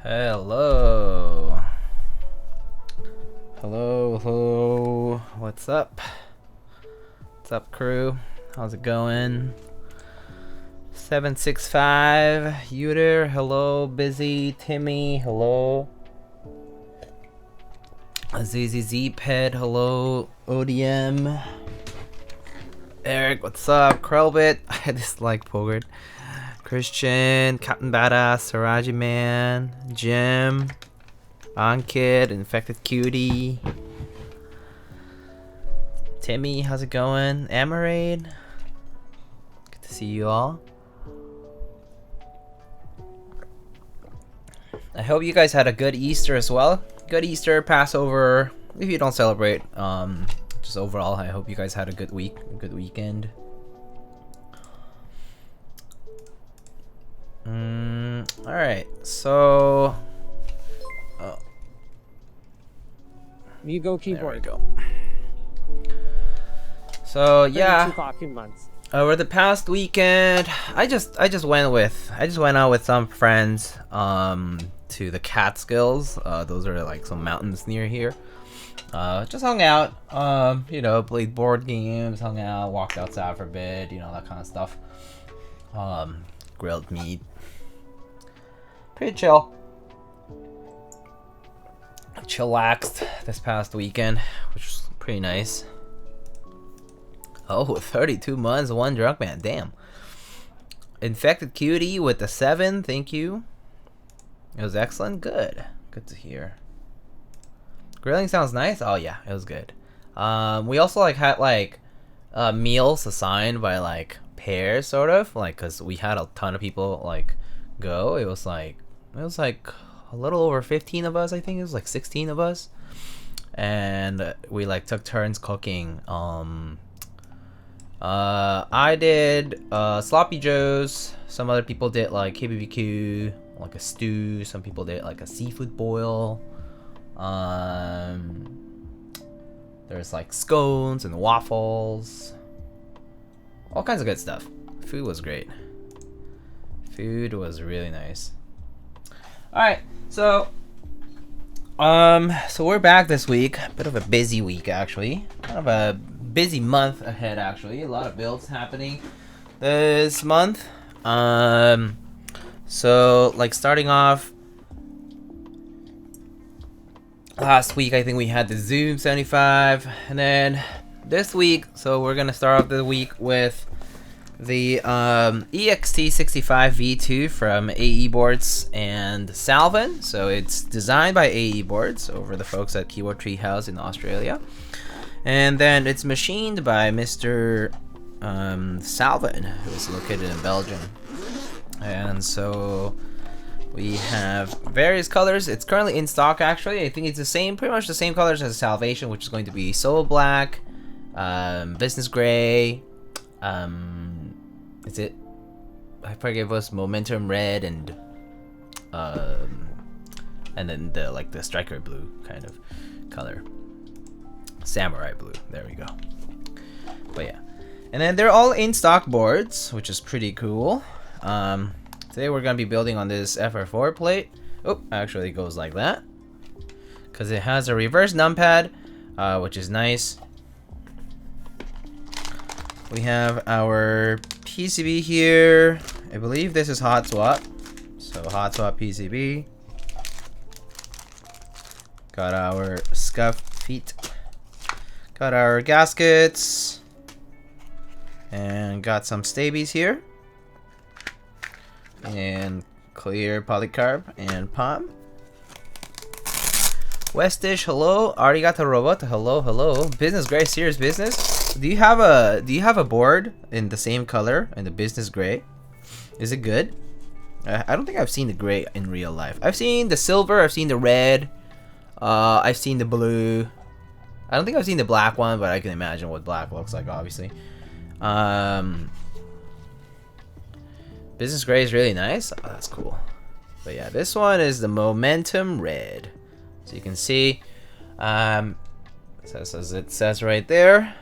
Hello. Hello. What's up? What's up, crew? How's it going? 765, you there? Hello, Busy, Timmy, hello. ZZZ Ped, hello. ODM. Eric, what's up? Krellbit, I dislike Pogard. Christian, Captain Badass, Saraji Man, Jim, Ankid, Infected Cutie, Timmy, how's it going? Amarade, good to see you all. I hope you guys had a good Easter as well. Good Easter, Passover. If you don't celebrate, just overall, I hope you guys had a good week, a good weekend. Alright, so You go keyboard. there we go. So yeah, over the past weekend, I just went out with some friends to the Catskills. Those are like some mountains near here. Just hung out, you know, played board games, hung out, walked outside for a bit, you know, that kind of stuff. Grilled meat. Pretty chill. Chillaxed this past weekend, which was pretty nice. Oh, 32 months, one drunk man. Damn. Infected Cutie with the 7. Thank you. It was excellent. Good. Good to hear. Grilling sounds nice. Oh yeah, it was good. We also like had like meals assigned by like pairs, sort of, like, because we had a ton of people like go. It was like a little over 15 of us. I think it was like 16 of us, and we like took turns cooking. I did sloppy joes. Some other people did like KBBQ, like a stew. Some people did like a seafood boil. There's like scones and waffles, all kinds of good stuff. Food was great. Food was really nice. All right, so we're back this week. Bit of a busy week, actually. Kind of a busy month ahead, actually. A lot of builds happening this month. So like starting off last week, I think we had the Zoom 75, and then this week, so we're gonna start off the week with the EXT65 V2 from AEBoards and Salvun. So it's designed by AEBoards over the folks at Keyboard Treehouse in Australia, and then it's machined by Mr. Salvun, who is located in Belgium. And so we have various colors. It's currently in stock, actually. I think it's the same, pretty much the same colors as Salvation, which is going to be Soul Black, Business Gray, is it? I forget, it was Momentum Red, and then the like the Striker Blue kind of color, Samurai Blue. There we go. But yeah, and then they're all in stock boards, which is pretty cool. Today we're gonna be building on this FR4 plate. Oh, actually it goes like that because it has a reverse numpad, which is nice. We have our PCB here. I believe this is hot swap. So hot swap PCB. Got our scuff feet. Got our gaskets. And got some Staebies here. And clear polycarb and palm. Westish, hello. Arigato robot, hello. Business gray, serious business. Do you have a board in the same color, in the business gray? Is it good? I don't think I've seen the gray in real life. I've seen the silver, I've seen the red, I've seen the blue. I don't think I've seen the black one, but I can imagine what black looks like, obviously. Business gray is really nice. Oh, that's cool. But yeah, this one is the Momentum Red. So you can see, as it says right there,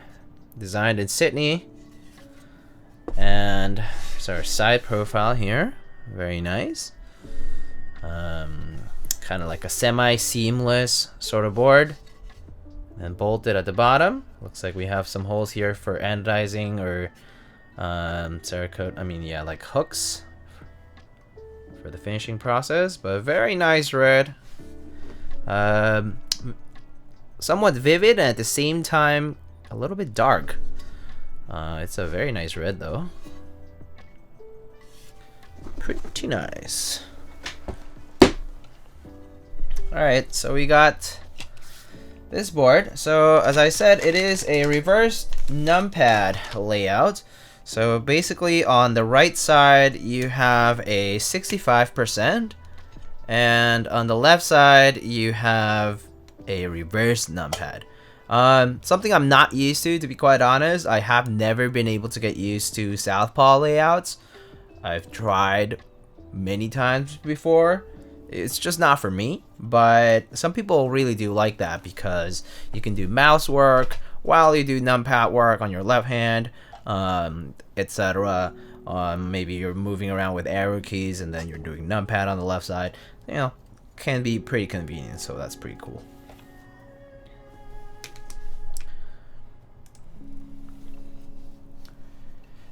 designed in Sydney. And there's our side profile here. Very nice. kind of like a semi-seamless sort of board. And bolted at the bottom. Looks like we have some holes here for anodizing or Cerakote. I mean, yeah, like hooks for the finishing process. But very nice red. Somewhat vivid and at the same time a little bit dark. It's a very nice red though. Pretty nice. Alright, so we got this board. So as I said, it is a reverse numpad layout. So basically on the right side you have a 65% and on the left side you have a reverse numpad. Something I'm not used to be quite honest. I have never been able to get used to southpaw layouts. I've tried many times before. It's just not for me, but some people really do like that because you can do mouse work while you do numpad work on your left hand, etc. Maybe you're moving around with arrow keys and then you're doing numpad on the left side. You know, can be pretty convenient, so that's pretty cool.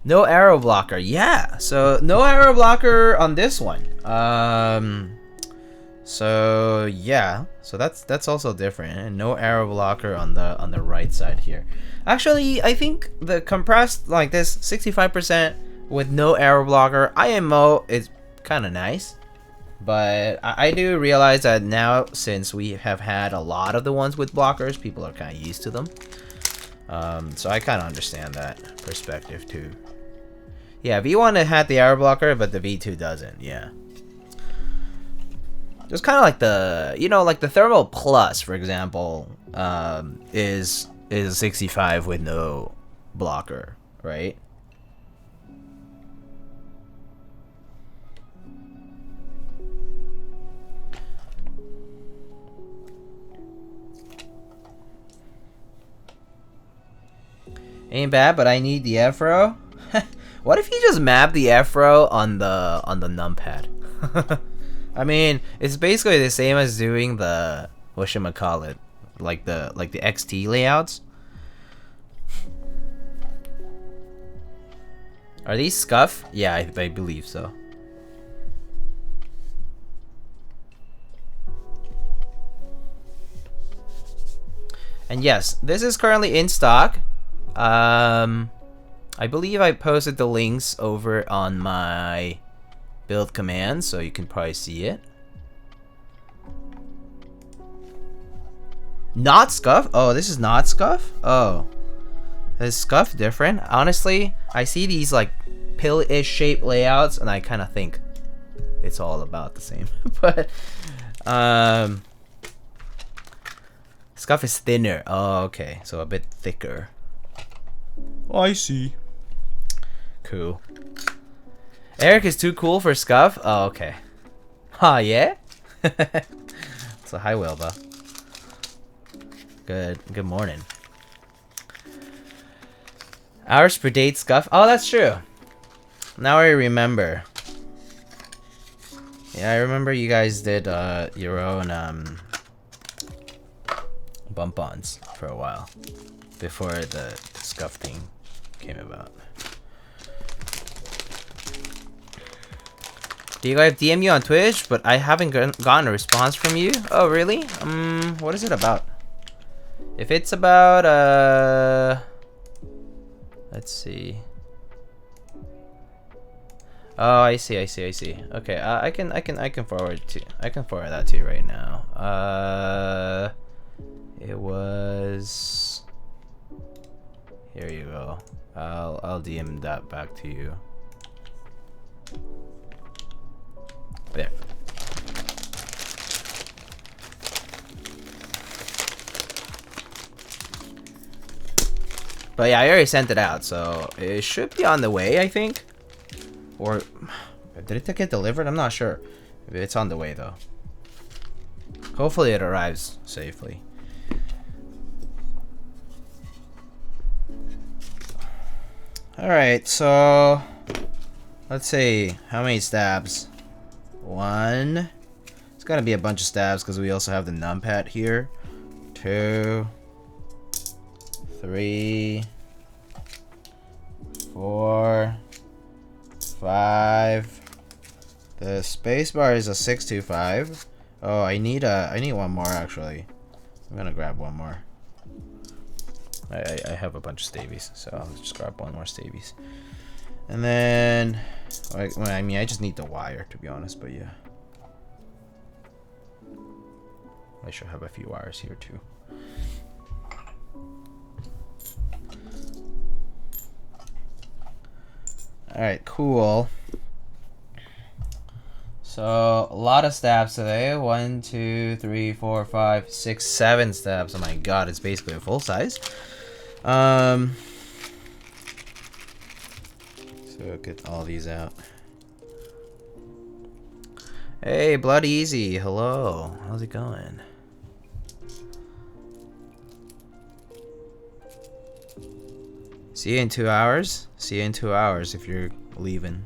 No arrow blocker, yeah. So no arrow blocker on this one. So yeah, so that's also different, and no arrow blocker on the right side here. Actually, I think the compressed like this 65% with no arrow blocker IMO is kind of nice, but I do realize that now since we have had a lot of the ones with blockers, people are kind of used to them. So I kind of understand that perspective too. Yeah, V1 had the arrow blocker, but the V2 doesn't. Yeah. Just kind of like the, you know, like the Thermal Plus, for example, is a 65 with no blocker, right? Ain't bad, but I need the Afro. What if you just map the Afro on the numpad? I mean, it's basically the same as doing the whatchamacallit, like the XT layouts. Are these scuff? Yeah, I believe so. And yes, this is currently in stock. I believe I posted the links over on my build command, so you can probably see it. Not scuff? Oh, this is not scuff? Oh. Is scuff different? Honestly, I see these like pill-ish shaped layouts and I kind of think it's all about the same. But scuff is thinner. Oh, okay. So a bit thicker. Oh, I see. Cool. Eric is too cool for scuff? Oh, okay. Huh, yeah? So hi, Wilba. Good morning. Ours predate scuff. Oh, that's true. Now I remember. Yeah, I remember you guys did your own bump-ons for a while before the scuff thing came about. Do you guys DM you on Twitch? But I haven't gotten a response from you. Oh, really? What is it about? If it's about let's see. Oh, I see. Okay, I can forward that to you right now. It was. Here you go. I'll DM that back to you. There. But yeah, I already sent it out, so it should be on the way, I think. Or did it get delivered? I'm not sure. It's on the way though. Hopefully it arrives safely. Alright, so let's see how many stabs. 1. It's gonna be a bunch of stabs because we also have the numpad here. 2, 3, 4, 5. The spacebar is a 625. Oh, I need one more actually. I'm gonna grab one more. I have a bunch of Staebies, so I'll just grab one more Staebies. And then, well, I mean, I just need the wire to be honest, but yeah. I should have a few wires here too. Alright, cool. So, a lot of stabs today. 1, 2, 3, 4, 5, 6, 7 stabs. Oh my god, it's basically a full size. So, get all these out. Hey, Blood Easy. Hello. How's it going? See you in 2 hours. See you in 2 hours if you're leaving.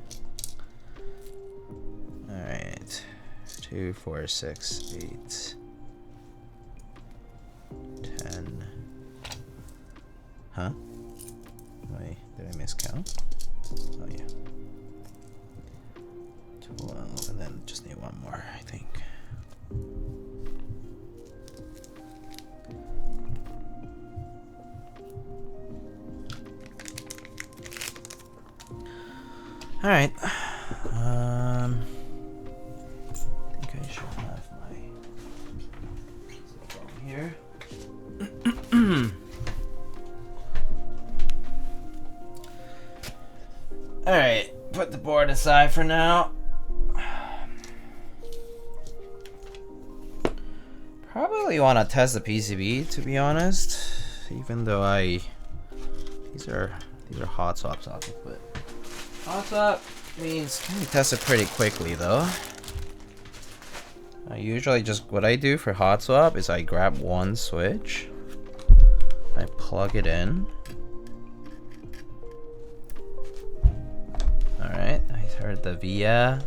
Alright. 2, 4, 6, 8, 10. Huh? Wait, did I miscount? Oh yeah. 12, and then just need one more, I think. All right. I think I should have my phone here. All right. Put the board aside for now. Probably want to test the PCB, to be honest. Even though these are hot swap sockets, but hot swap means can test it pretty quickly though. I usually just what I do for hot swap is I grab one switch, I plug it in. All right, I heard the via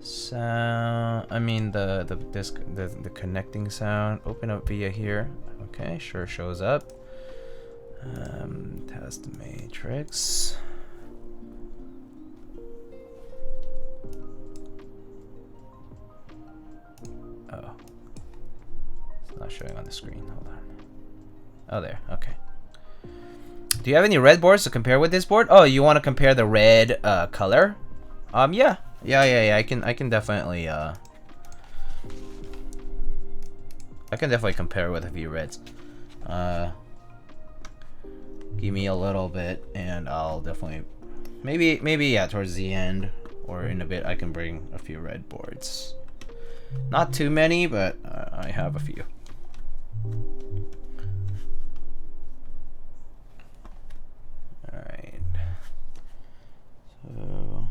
sound. I mean the connecting sound. Open up via here. Okay, sure shows up. Test matrix. Oh, it's not showing on the screen. Hold on. Oh, there. Okay. Do you have any red boards to compare with this board? Oh, you want to compare the red color? Yeah. I can definitely compare with a few reds. Give me a little bit, and I'll definitely maybe yeah, towards the end or in a bit I can bring a few red boards. Not too many, but I have a few. All right. So.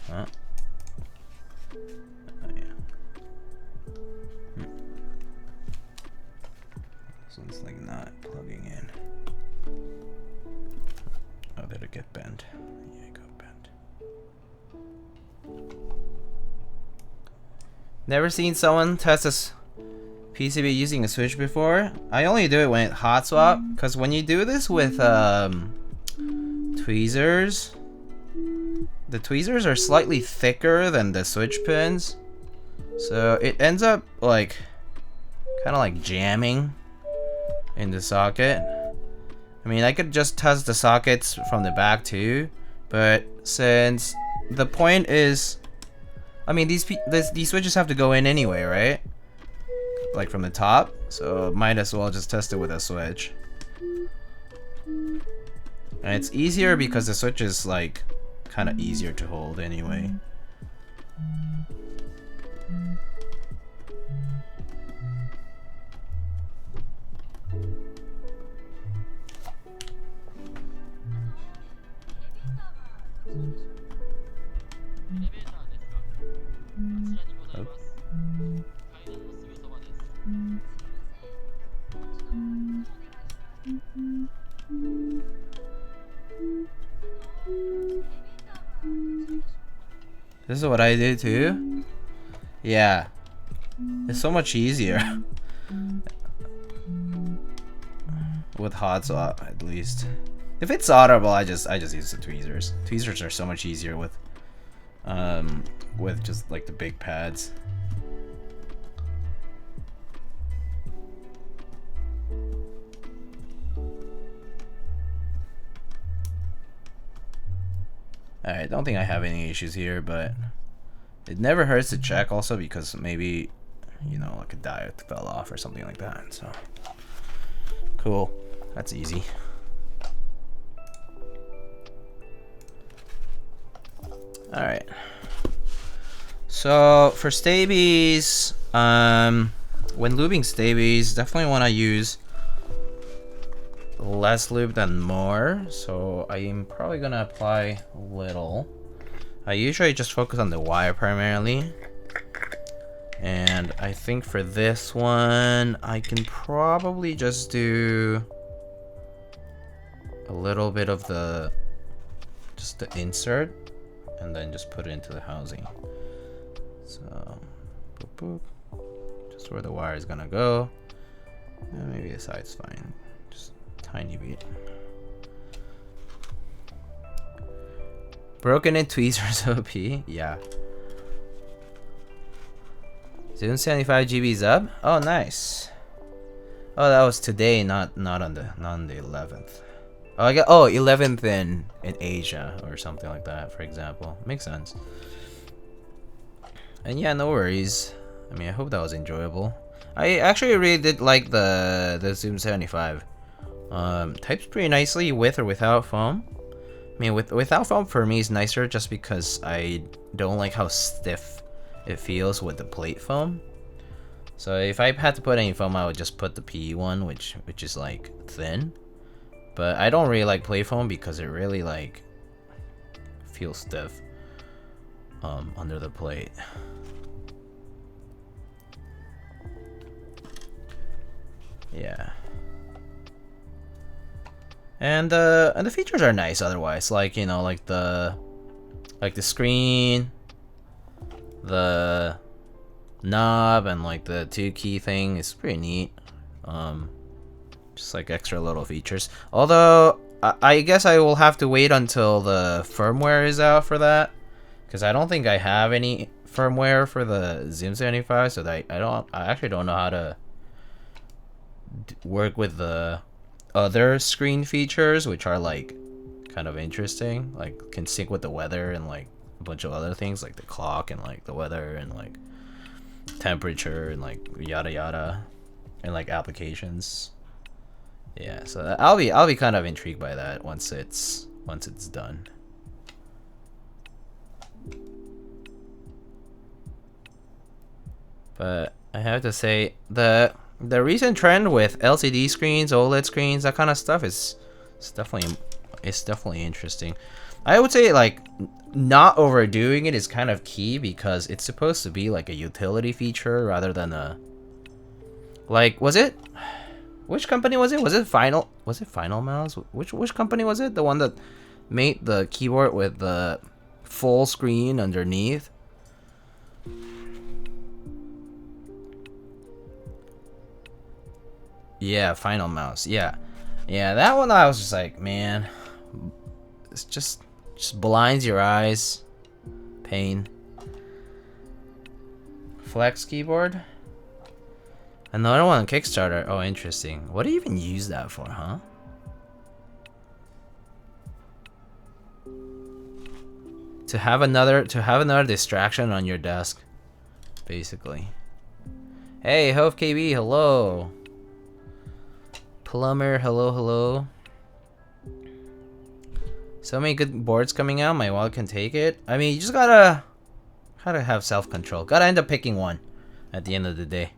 Huh? Oh yeah. This one's like not plugging in. Oh, did it get bent? Yeah, it got bent. Never seen someone test this PCB using a switch before. I only do it when it hot swap, because when you do this with tweezers, the tweezers are slightly thicker than the switch pins, so it ends up like kind of like jamming in the socket. I mean, I could just test the sockets from the back too, but since the point is, I mean, these switches have to go in anyway, right? Like from the top, so might as well just test it with a switch. And it's easier because the switch is like kind of easier to hold anyway. This is what I do too. Yeah, it's so much easier with hot swap, at least. If it's solderable, I just use the tweezers. Tweezers are so much easier with just like the big pads. Alright, don't think I have any issues here, but it never hurts to check also, because maybe, you know, like a diode fell off or something like that. So cool, that's easy. Alright, so for Staebies, when lubing Staebies, definitely want to use less lube than more, so I am probably gonna apply little. I usually just focus on the wire primarily, and I think for this one I can probably just do a little bit of the insert and then just put it into the housing. So boop, boop, just where the wire is gonna go, and maybe the side's fine. Tiny bit. Broken in tweezers OP. Yeah. Zoom 75 GB's up. Oh, nice. Oh, that was today, not on the 11th. Oh, I got 11th in Asia or something like that, for example. Makes sense. And yeah, no worries. I mean, I hope that was enjoyable. I actually really did like the Zoom 75. Types pretty nicely with or without foam. I mean, without foam for me is nicer just because I don't like how stiff it feels with the plate foam. So if I had to put any foam, I would just put the PE one, which is like thin. But I don't really like plate foam because it really like feels stiff under the plate. Yeah. And the features are nice otherwise, like, you know, like the screen, the knob, and like the 2 key thing is pretty neat. Just like extra little features. Although I guess I will have to wait until the firmware is out for that, because I don't think I have any firmware for the Zoom 75, so that I actually don't know how to work with the other screen features, which are like kind of interesting, like can sync with the weather and like a bunch of other things, like the clock and like the weather and like temperature and like yada yada, and like applications. Yeah, so I'll be kind of intrigued by that once it's done. But I have to say the recent trend with LCD screens, OLED screens, that kind of stuff is definitely interesting. I would say like not overdoing it is kind of key, because it's supposed to be like a utility feature rather than a, like, which company was it? Was it Final Mouse? Which company was it? The one that made the keyboard with the full screen underneath? Yeah, Final Mouse. Yeah, that one I was just like, man, it's just blinds your eyes. Pain. Flex keyboard. Another one on Kickstarter. Oh, interesting. What do you even use that for, huh? To have another distraction on your desk, basically. Hey, Hove KB, hello. Plumber, hello. So many good boards coming out. My wallet can take it. I mean, you just gotta have self-control. Gotta end up picking one at the end of the day.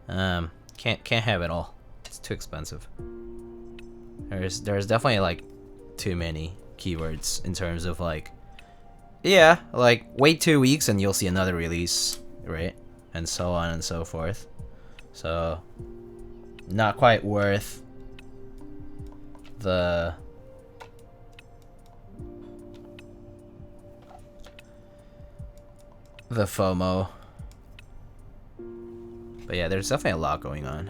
Can't have it all. It's too expensive. There's definitely like too many keywords in terms of like, yeah, like wait 2 weeks and you'll see another release, right? And so on and so forth. So not quite worth the the FOMO. But yeah, there's definitely a lot going on.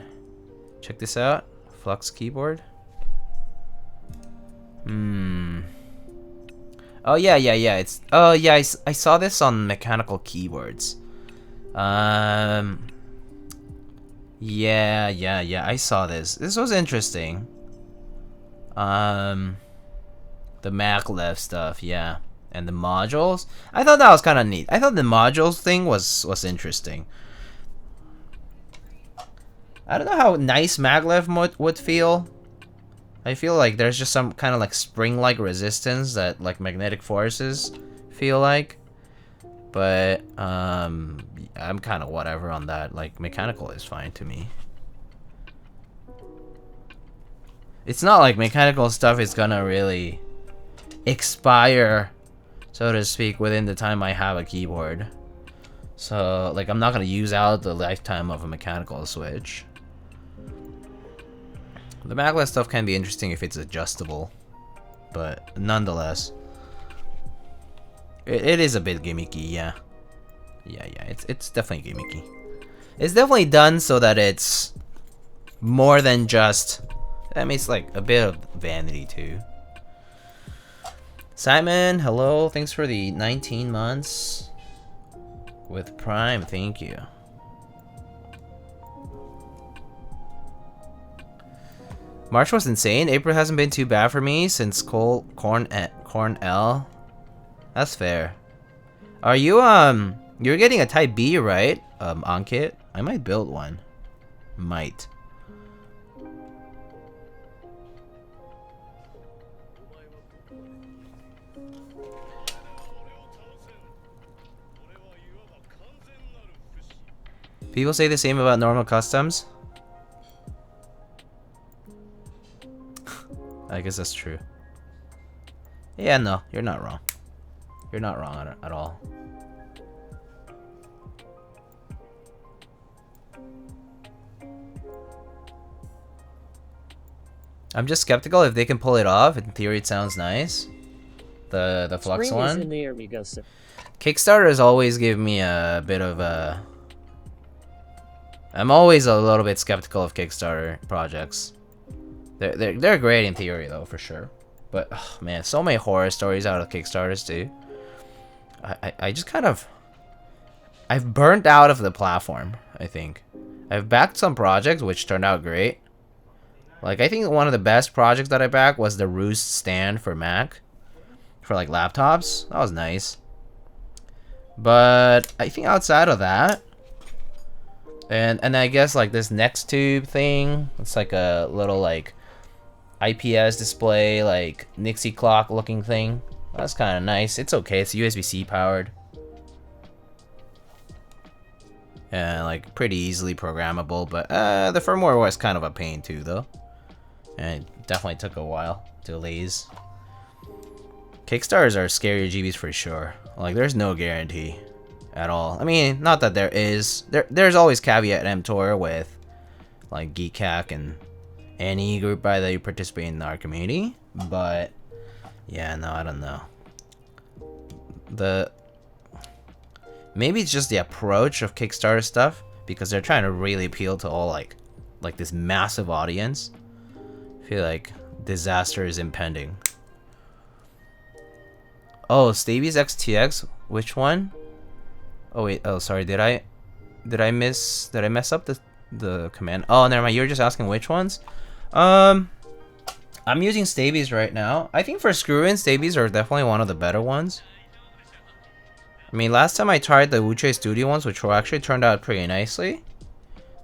Check this out. Flux keyboard. Oh yeah. It's I saw this on mechanical keyboards. Yeah. I saw this. This was interesting. The maglev stuff, yeah, and the modules. I thought that was kind of neat. I thought the modules thing was interesting. I don't know how nice maglev would feel. I feel like there's just some kind of like spring-like resistance that like magnetic forces feel like. But I'm kind of whatever on that. Like mechanical is fine to me. It's not like mechanical stuff is gonna really expire, so to speak, within the time I have a keyboard. So like I'm not gonna use out the lifetime of a mechanical switch. The maglev stuff can be interesting if it's adjustable, but nonetheless, it is a bit gimmicky, yeah. It's definitely gimmicky. It's definitely done so that it's more than just. I mean, it's like a bit of vanity too. Simon, hello. Thanks for the 19 months with Prime. Thank you. March was insane. April hasn't been too bad for me since Corn L. That's fair. Are you you're getting a Type B, right? Ankit? I might build one. Might. People say the same about normal customs. I guess that's true. Yeah, no, you're not wrong. You're not wrong at all. I'm just skeptical if they can pull it off. In theory, it sounds nice. The Flux one. In the air, Kickstarter has always given me a bit of a. I'm always a little bit skeptical of Kickstarter projects. They're great in theory though, for sure. But oh, man, so many horror stories out of Kickstarters too. I just kind of. I've burnt out of the platform. I think I've backed some projects which turned out great. Like I think one of the best projects that I backed was the Roost stand for Mac, for like laptops. That was nice. But I think outside of that, and I guess like this Next Tube thing, it's like a little like IPS display, like Nixie clock looking thing. That's kind of nice. It's okay. It's USB-C powered. And like pretty easily programmable, but the firmware was kind of a pain too though. And it definitely took a while. Delays. Kickstarters are scary GBs for sure. Like there's no guarantee at all. I mean, not that there is. There's always caveat emptor with like Keycap and any group by that you participate in our community. But yeah, no, I don't know. Maybe it's just the approach of Kickstarter stuff, because they're trying to really appeal to all like this massive audience. I feel like disaster is impending. Oh, Staebies XTX, which one? Oh wait, oh sorry, did I mess up the command? Oh, never mind. You were just asking which ones. I'm using Staebies right now. I think for screw-in, Staebies are definitely one of the better ones. I mean, last time I tried the Wuche Studio ones, which were actually turned out pretty nicely.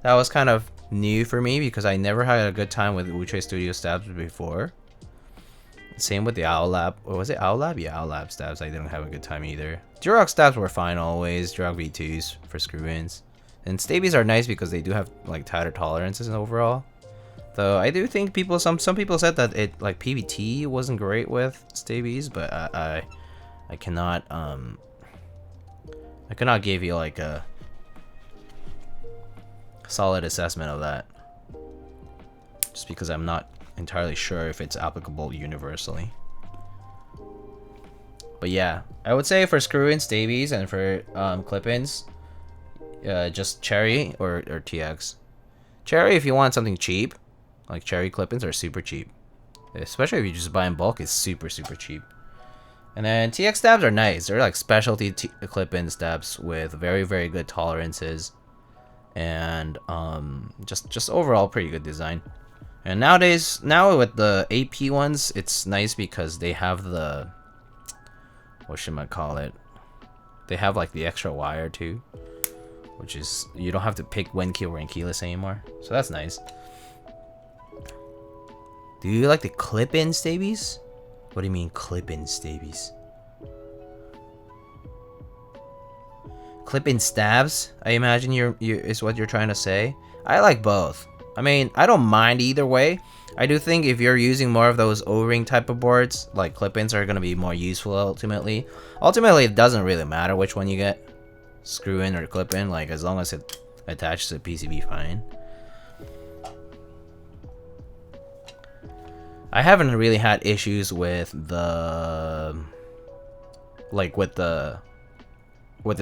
That was kind of new for me because I never had a good time with Wuche Studio stabs before. Same with the OwlLab. Or was it OwlLab? Yeah, OwlLab stabs. I didn't have a good time either. Durox stabs were fine always. Durox V2s for screw-ins. And Staebies are nice because they do have like tighter tolerances overall. Though I do think some people said that it like PVT wasn't great with Staebies, but I cannot give you like a solid assessment of that, just because I'm not entirely sure if it's applicable universally. But yeah, I would say for screw-in Staebies and for clip-ins, just Cherry or TX. Cherry if you want something cheap, like Cherry clip-ins are super cheap. Especially if you just buy in bulk, it's super cheap. And then TX stabs are nice. They're like specialty clip-in stabs with very good tolerances, and just overall pretty good design. And nowadays, now with the AP ones, it's nice because they have the, what should I call it? They have like the extra wire too, which is, you don't have to pick when key or when keyless anymore. So that's nice. Do you like the clip-in Staebies? What do you mean clip-in Staebies? Clip-in stabs, I imagine is what you're trying to say. I like both. I mean, I don't mind either way. I do think if you're using more of those O-ring type of boards, like clip-ins are going to be more useful ultimately. Ultimately, it doesn't really matter which one you get. Screw-in or clip-in, like as long as it attaches to the PCB, fine. I haven't really had issues with the, like with the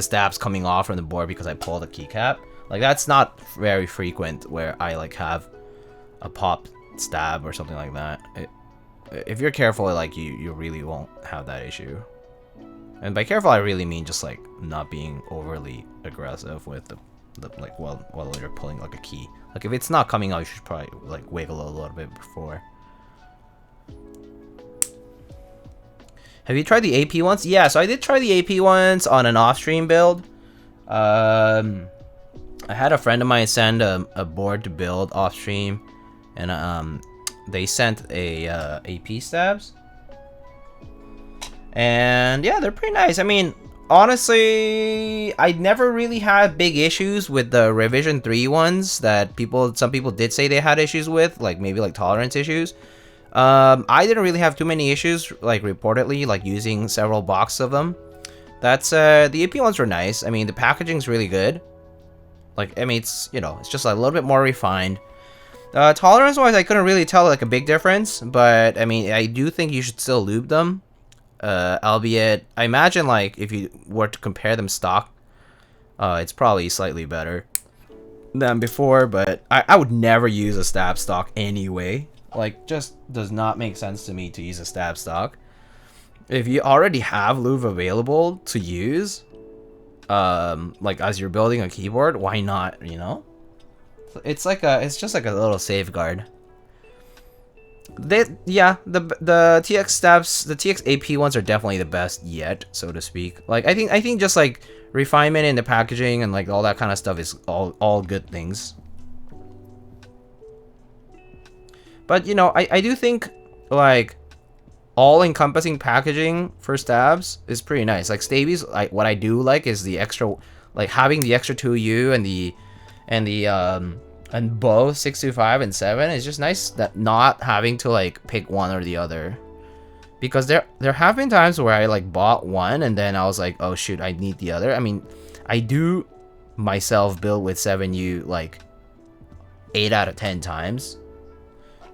stabs coming off from the board because I pulled a keycap. Like that's not very frequent where I like have a pop stab or something like that. If you're careful, like you really won't have that issue. And by careful, I really mean just like not being overly aggressive with the like while you're pulling like a key. Like if it's not coming out, you should probably like wiggle a little bit before. Have you tried the AP ones? Yeah, so I did try the AP ones on an off-stream build. I had a friend of mine send a board to build off-stream, and they sent a AP stabs. And yeah, they're pretty nice. I mean, honestly, I never really had big issues with the revision 3 ones that some people did say they had issues with, like maybe like tolerance issues. I didn't really have too many issues, like reportedly, like using several boxes of them. That's the AP ones were nice. I mean, the packaging's really good. Like, I mean, it's, you know, it's just a little bit more refined. Tolerance wise, I couldn't really tell like a big difference, but I mean, I do think you should still lube them. Albeit, I imagine like if you were to compare them stock, it's probably slightly better than before, but I would never use a stab stock anyway. Like, just does not make sense to me to use a stab stock. If you already have lube available to use, like as you're building a keyboard, why not, you know? It's just like a little safeguard. Yeah, the TX stabs, the TX AP ones are definitely the best yet, so to speak. Like I think just like refinement in the packaging and like all that kind of stuff is all good things. But you know, I do think like all-encompassing packaging for stabs is pretty nice. Like Staebies, like what I do like is the extra, like having the extra 2U and both 625 and 7 is just nice, that not having to like pick one or the other. Because there have been times where I like bought one and then I was like, oh shoot, I need the other. I mean, I do myself build with 7U like 8 out of 10 times.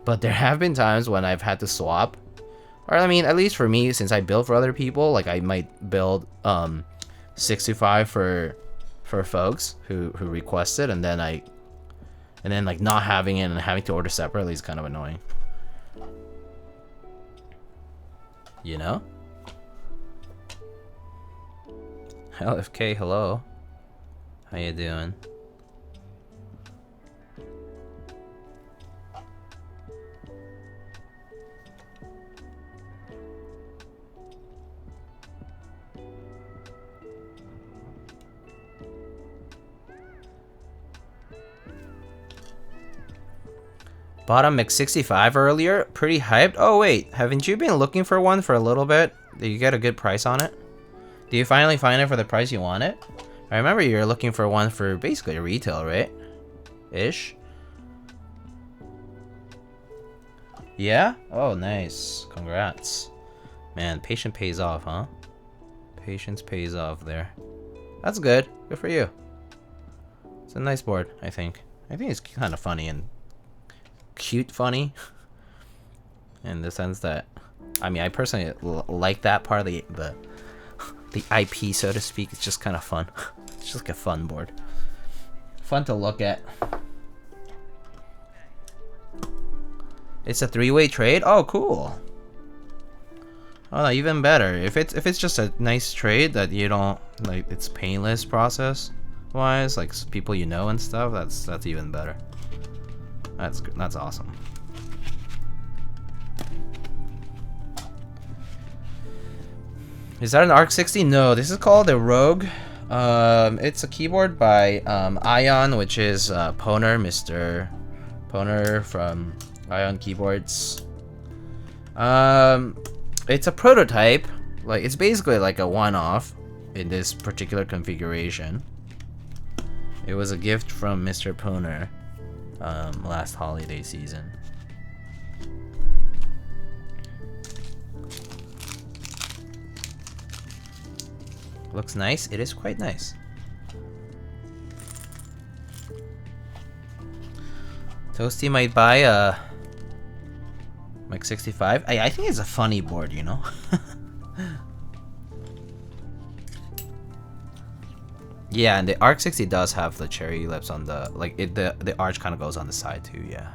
But there have been times when I've had to swap. Or I mean, at least for me, since I build for other people, like I might build 625 for folks who request it, and then like not having it and having to order separately is kind of annoying. You know? LFK, hello. How you doing? Bought a MX65 earlier, pretty hyped. Oh wait, haven't you been looking for one for a little bit? Did you get a good price on it? Do you finally find it for the price you want it? I remember you were looking for one for basically retail, right? Ish. Yeah? Oh, nice. Congrats. Man, patience pays off, huh? Patience pays off there. That's good. Good for you. It's a nice board, I think. I think it's kind of funny and cute funny in the sense that, I mean, I personally like that part of the IP, so to speak. It's just kind of fun. It's just like a fun board. Fun to look at. It's a 3-way trade. Oh, cool. Oh, no, even better. If it's just a nice trade that you don't like, it's painless process wise, like people you know and stuff. That's even better. That's good. That's awesome. Is that an ARC 60? No, this is called a Rogue. It's a keyboard by Ion, which is Poner, Mr. Poner from Ion Keyboards. It's a prototype. Like, it's basically like a one-off in this particular configuration. It was a gift from Mr. Poner last holiday season. Looks nice. It is quite nice. Toasty might buy a like 65. I think it's a funny board, you know. Yeah, and the ARC 60 does have the cherry lips on the the arch kind of goes on the side too. Yeah.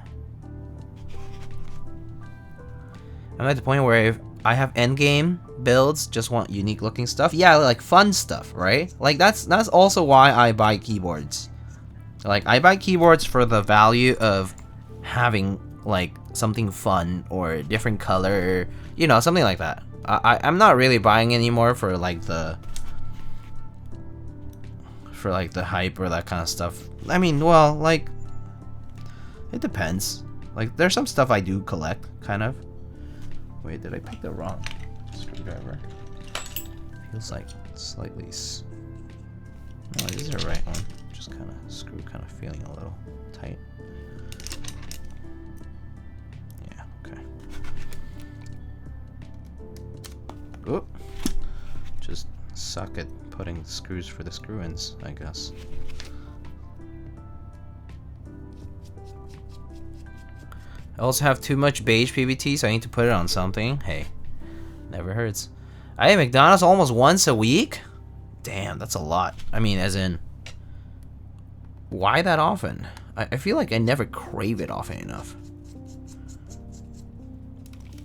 I'm at the point where if I have endgame builds, just want unique looking stuff. Yeah, like fun stuff, right? Like that's also why I buy keyboards. Like I buy keyboards for the value of having like something fun or a different color, you know, something like that. I'm not really buying anymore for like the hype or that kind of stuff. I mean, well, like it depends. Like there's some stuff I do collect, kind of. Wait, did I pick the wrong screwdriver? Feels like slightly. No, this is the right one. Just kind of screw, kind of feeling a little tight. Yeah. Okay. Oop. Just suck at putting screws for the screw-ins, I guess. I also have too much beige PBT, so I need to put it on something. Hey, never hurts. I eat McDonald's almost once a week? Damn, that's a lot. I mean, as in, why that often? I feel like I never crave it often enough.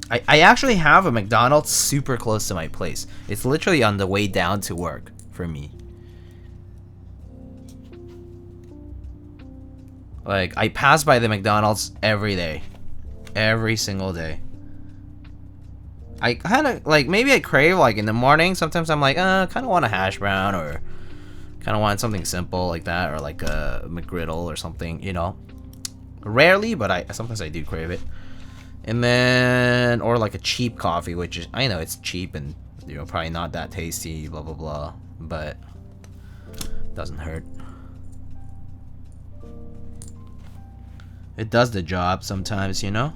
I actually have a McDonald's super close to my place. It's literally on the way down to work for me. Like, I pass by the McDonald's every day. Every single day. I kind of, like, maybe I crave, like, in the morning. Sometimes I'm like, kind of want a hash brown, or kind of want something simple like that, or like a McGriddle or something, you know. Rarely, but sometimes I do crave it. And then, or like a cheap coffee, which is, I know it's cheap and, you know, probably not that tasty, blah, blah, blah, but doesn't hurt. It does the job sometimes, you know?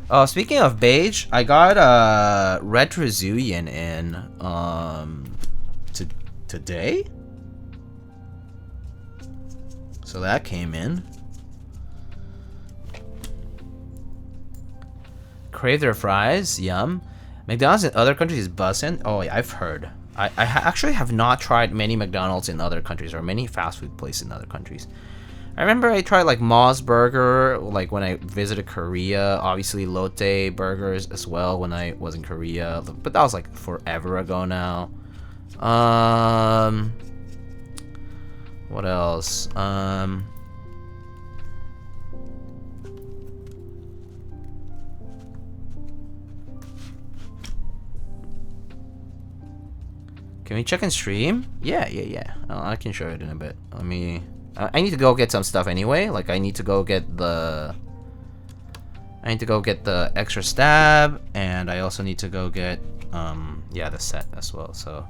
Oh, speaking of beige, I got a Retrozuian in today. So that came in. Crave their fries, yum. McDonald's in other countries is bussin'. Oh, yeah, I've heard. I actually have not tried many McDonald's in other countries, or many fast food places in other countries. I remember I tried like Mo's Burger, like when I visited Korea. Obviously Lotte Burgers as well when I was in Korea, but that was like forever ago now. What else? Can we check and stream? Yeah. Oh, I can show it in a bit. Let me. I need to go get some stuff anyway. Like I need to go get the. I need to go get the extra stab, and I also need to go get yeah, the set as well. So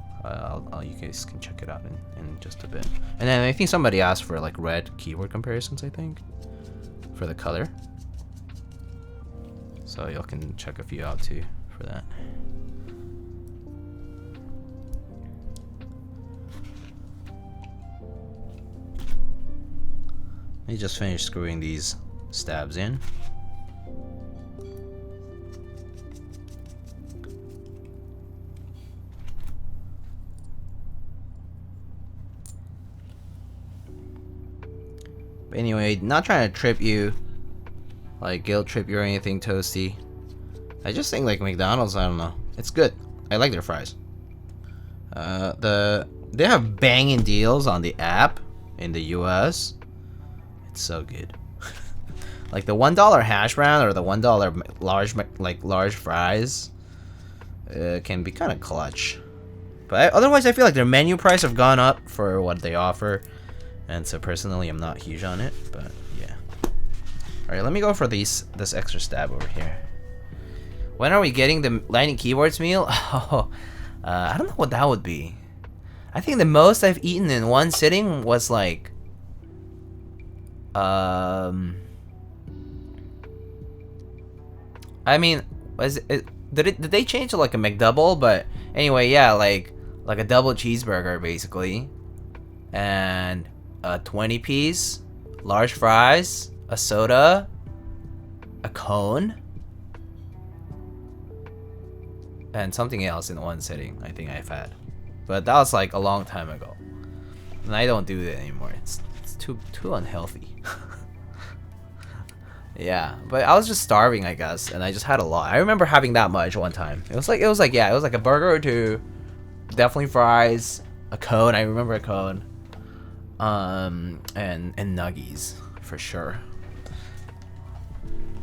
you guys can check it out in just a bit. And then I think somebody asked for like red keyword comparisons. I think for the color. So y'all can check a few out too for that. Let me just finish screwing these stabs in. But anyway, not trying to trip you, like guilt trip you or anything, Toasty. I just think like McDonald's, I don't know, it's good. I like their fries. They have banging deals on the app in the US. It's so good. Like the $1 hash brown or the $1 large fries can be kind of clutch. But otherwise, I feel like their menu price have gone up for what they offer, and so personally, I'm not huge on it. But yeah. All right, let me go for this extra stab over here. When are we getting the Lightning Keyboards meal? Oh, I don't know what that would be. I think the most I've eaten in one sitting was like, I mean, did they change to like a McDouble? But anyway, yeah, like a double cheeseburger basically, and a 20-piece, large fries, a soda, a cone, and something else in one sitting. I think I've had, but that was like a long time ago, and I don't do that anymore. It's too unhealthy. Yeah, but I was just starving, I guess, and I just had a lot. I remember having that much one time. It was like a burger or two, definitely fries, a cone. I remember a cone, and nuggies for sure.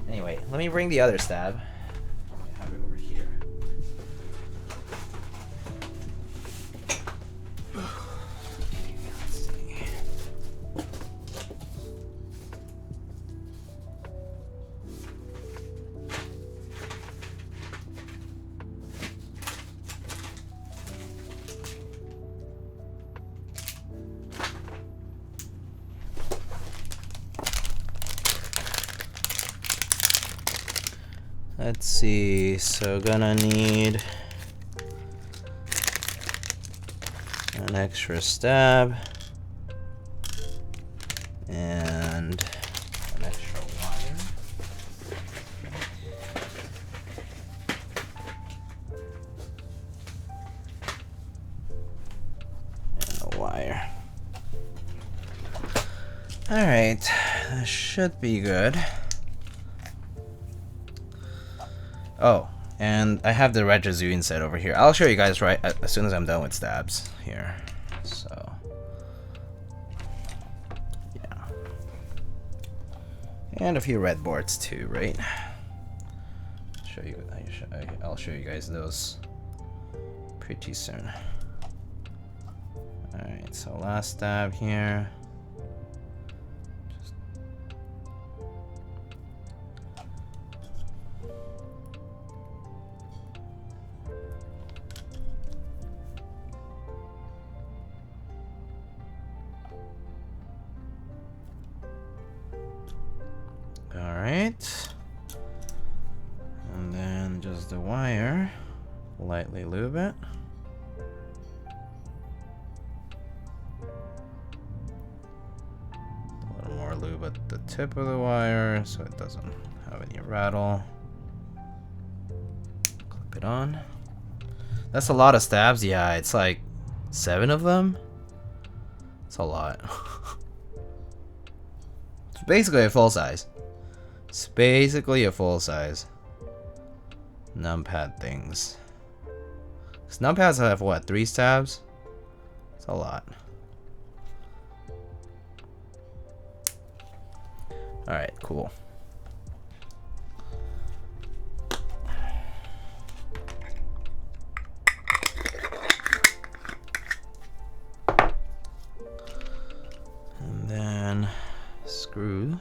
Anyway, let me bring the other stab. I have it over here. Let's see. Let's see, so gonna need an extra stab and an extra wire. And a wire. Alright, that should be good. Oh, and I have the Retrozoon set over here. I'll show you guys right as soon as I'm done with stabs here. So, yeah. And a few red boards too, right? I'll show you guys those pretty soon. Alright, so last stab here. Alright, and then just the wire, lightly lube it. A little more lube at the tip of the wire so it doesn't have any rattle. Clip it on. That's a lot of stabs, yeah, it's like 7 of them. It's a lot. It's basically a full size. It's basically a full-size numpad things. Because numpads have what, 3 stabs? It's a lot. Alright, cool. And then screw.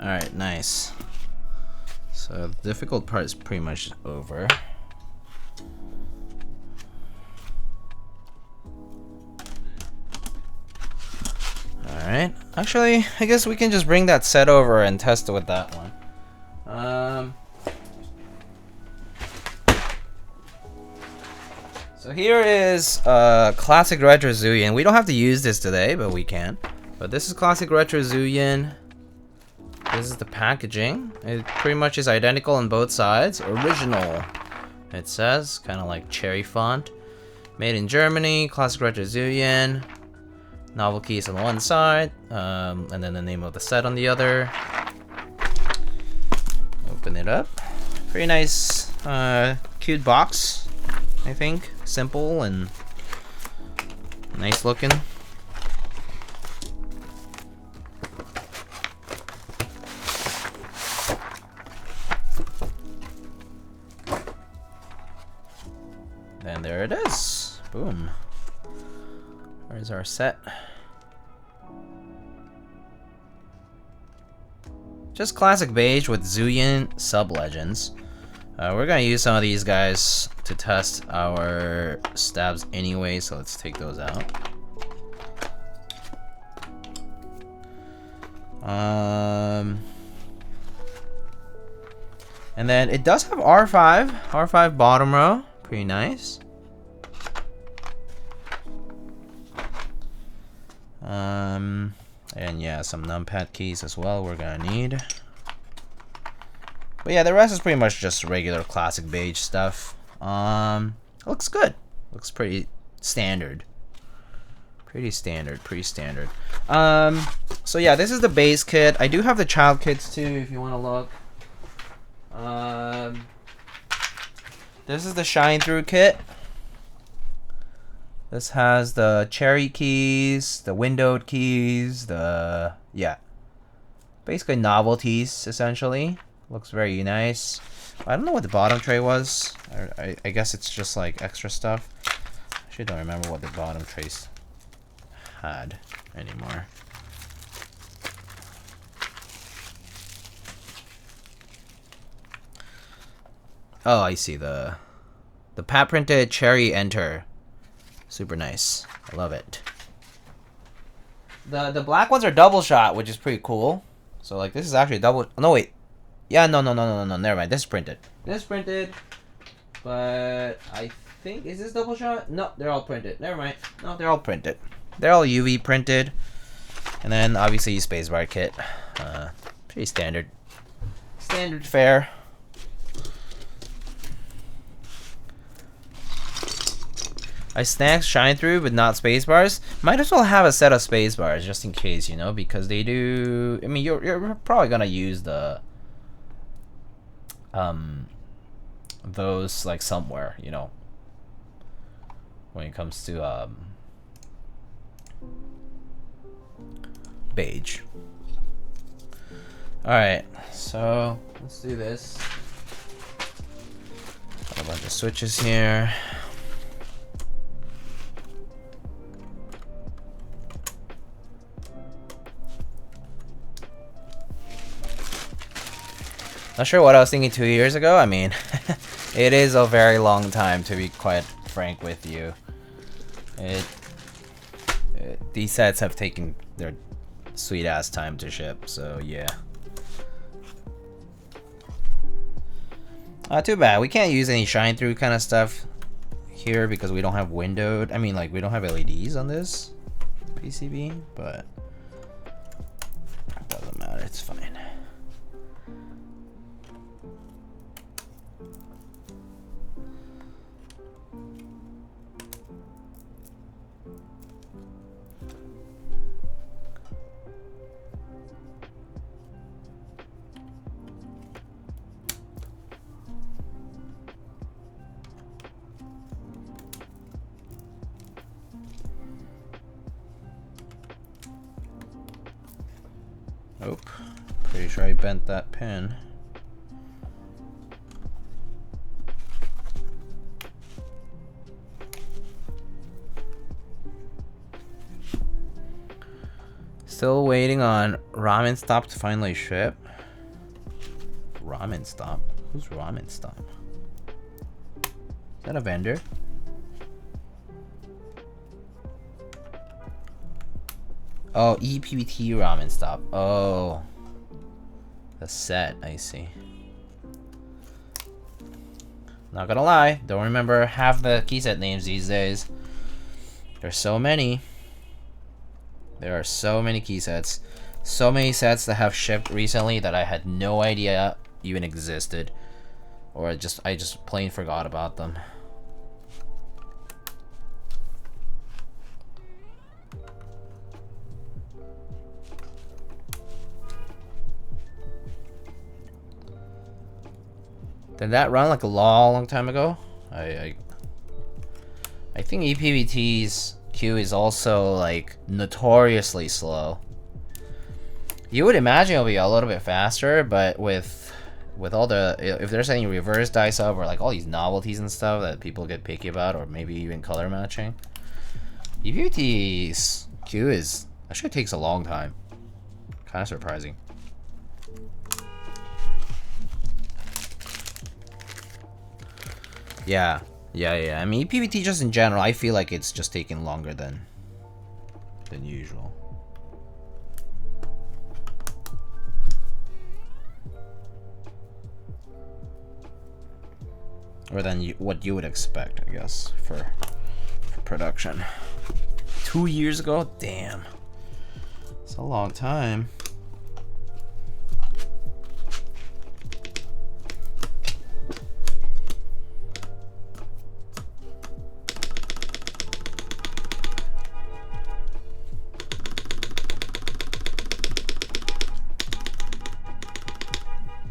Alright, nice. So the difficult part is pretty much over. Alright. Actually, I guess we can just bring that set over and test it with that one. So here is classic retro Zuyin. We don't have to use this today, but we can. But this is classic retro Zuyin. This is the packaging. It pretty much is identical on both sides. Original, it says, kind of like cherry font. Made in Germany. Classic retro Zuyin. Novel keys on one side, and then the name of the set on the other. Open it up. Pretty nice, cute box, I think. Simple and nice looking. And there it is. Boom. Where's our set? Just classic beige with Zuyin sub-legends. We're gonna use some of these guys to test our stabs anyway, so let's take those out. And then it does have R5 bottom row, pretty nice. And yeah, some numpad keys as well we're gonna need. But yeah, the rest is pretty much just regular classic beige stuff. Looks good. Looks pretty standard. Pretty standard. So yeah, this is the base kit. I do have the child kits too, if you want to look. This is the shine through kit. This has the cherry keys, the windowed keys, basically novelties essentially. Looks very nice. I don't know what the bottom tray was. I guess it's just like extra stuff. I actually don't remember what the bottom trays had anymore. Oh, I see, the pat printed cherry enter. Super nice. I love it. The black ones are double shot, which is pretty cool. So like this is actually double. No wait. Yeah, no. Never mind. This is printed. But I think, is this double shot? No, they're all printed. Never mind. No, they're all printed. They're all UV printed. And then obviously spacebar kit. Pretty standard. Standard fare. I snagged shine through but not space bars. Might as well have a set of space bars just in case, you know, because they do. I mean, you're probably gonna use the those like somewhere, you know, when it comes to beige. All right, so let's do this. Got a bunch of switches here. Not sure what I was thinking 2 years ago. I mean, it is a very long time, to be quite frank with you. These sets have taken their sweet ass time to ship, so yeah. Too bad. We can't use any shine through kind of stuff here because we don't have windowed. I mean, like, we don't have LEDs on this PCB, but it doesn't matter. It's fine. Oh, pretty sure I bent that pin. Still waiting on Ramen Stop to finally ship. Ramen Stop? Who's Ramen Stop? Is that a vendor? Oh, EPBT ramen stop. Oh. The set, I see. Not gonna lie, don't remember half the key set names these days. There's so many. There are so many key sets. So many sets that have shipped recently that I had no idea even existed. Or I just plain forgot about them. Did that run like a long time ago? I think EPBT's queue is also like notoriously slow. You would imagine it'll be a little bit faster, but with all the, if there's any reverse dice up or like all these novelties and stuff that people get picky about, or maybe even color matching, EPBT's queue actually takes a long time. Kind of surprising. Yeah. I mean, EPBT just in general, I feel like it's just taking longer than usual. Or than what you would expect, I guess, for production. 2 years ago? Damn. It's a long time.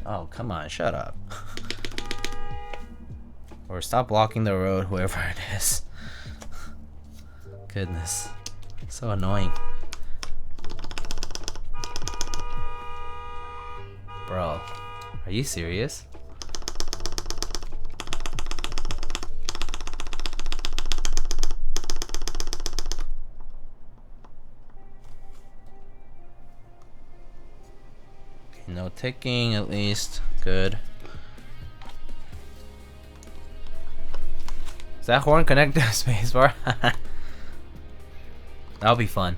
Oh, come on, shut up. Or stop blocking the road, whoever it is. Goodness. So annoying. Bro, are you serious? No ticking, at least. Good. Is that horn connected to spacebar? That'll be fun.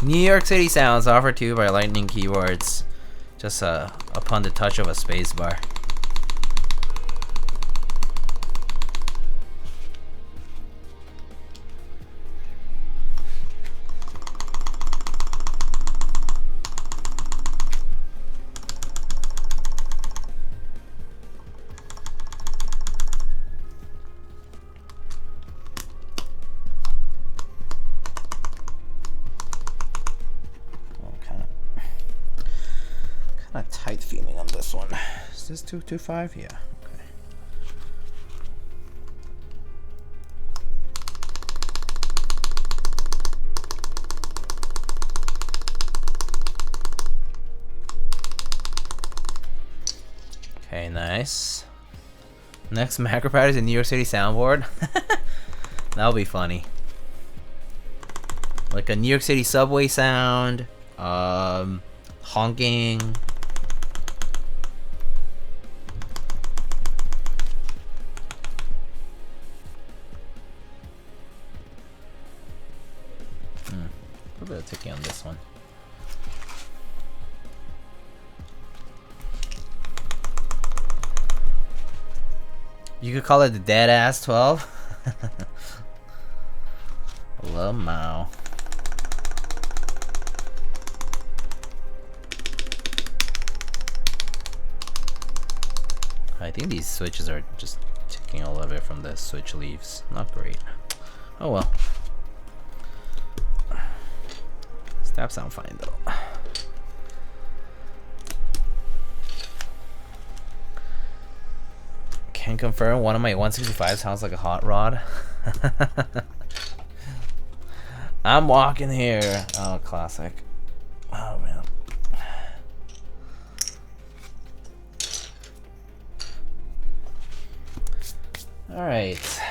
New York City sounds offered to you by Lightning Keyboards. Just upon the touch of a spacebar. Tight feeling on this one. Is this 225? Yeah. Okay. Okay, nice. Next macro pad is a New York City soundboard. That'll be funny. Like a New York City subway sound, honking. A bit of ticking on this one. You could call it the dead ass 12. Lamau. I think these switches are just ticking a little bit from the switch leaves. Not great. Oh well. Stabs sound fine though. Can confirm one of my 165 sounds like a hot rod. I'm walking here. Oh, classic. Oh man. All right.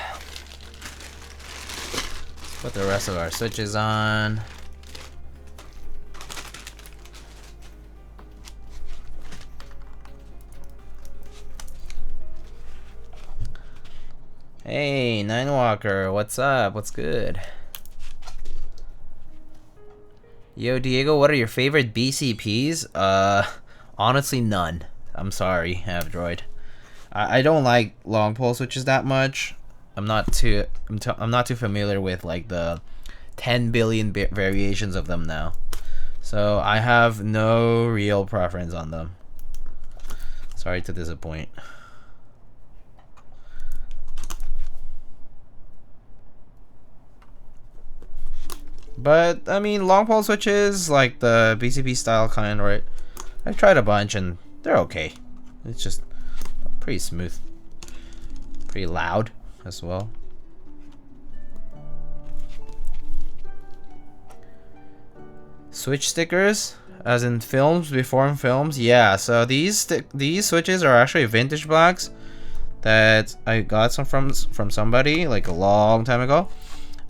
Put the rest of our switches on. Hey, Ninewalker, what's up? What's good? Yo, Diego, what are your favorite BCPs? Honestly, none. I'm sorry, AEBoards. I don't like long pole switches that much. I'm not too familiar with like the 10 billion variations of them now. So I have no real preference on them. Sorry to disappoint. But I mean, long pole switches, like the BCP style kind, right? I've tried a bunch and they're okay. It's just pretty smooth, pretty loud as well. Switch stickers, as in films, before films. Yeah, so these switches are actually vintage blacks that I got from somebody like a long time ago.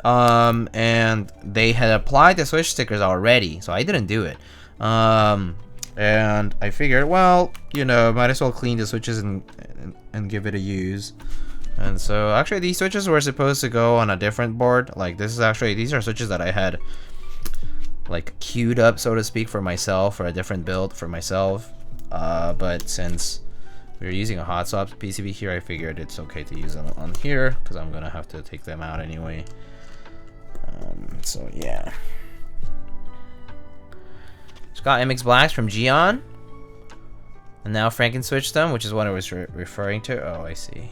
And they had applied the switch stickers already, so I didn't do it. And I figured, well, you know, might as well clean the switches and give it a use. And so actually these switches were supposed to go on a different board. Like these are switches that I had like queued up, so to speak, for myself, for a different build for myself. But since we're using a hot swap PCB here, I figured it's okay to use them on here because I'm gonna have to take them out anyway. So yeah. Just got MX Blacks from Gion. And now Franken switched them, which is what I was referring to. Oh, I see.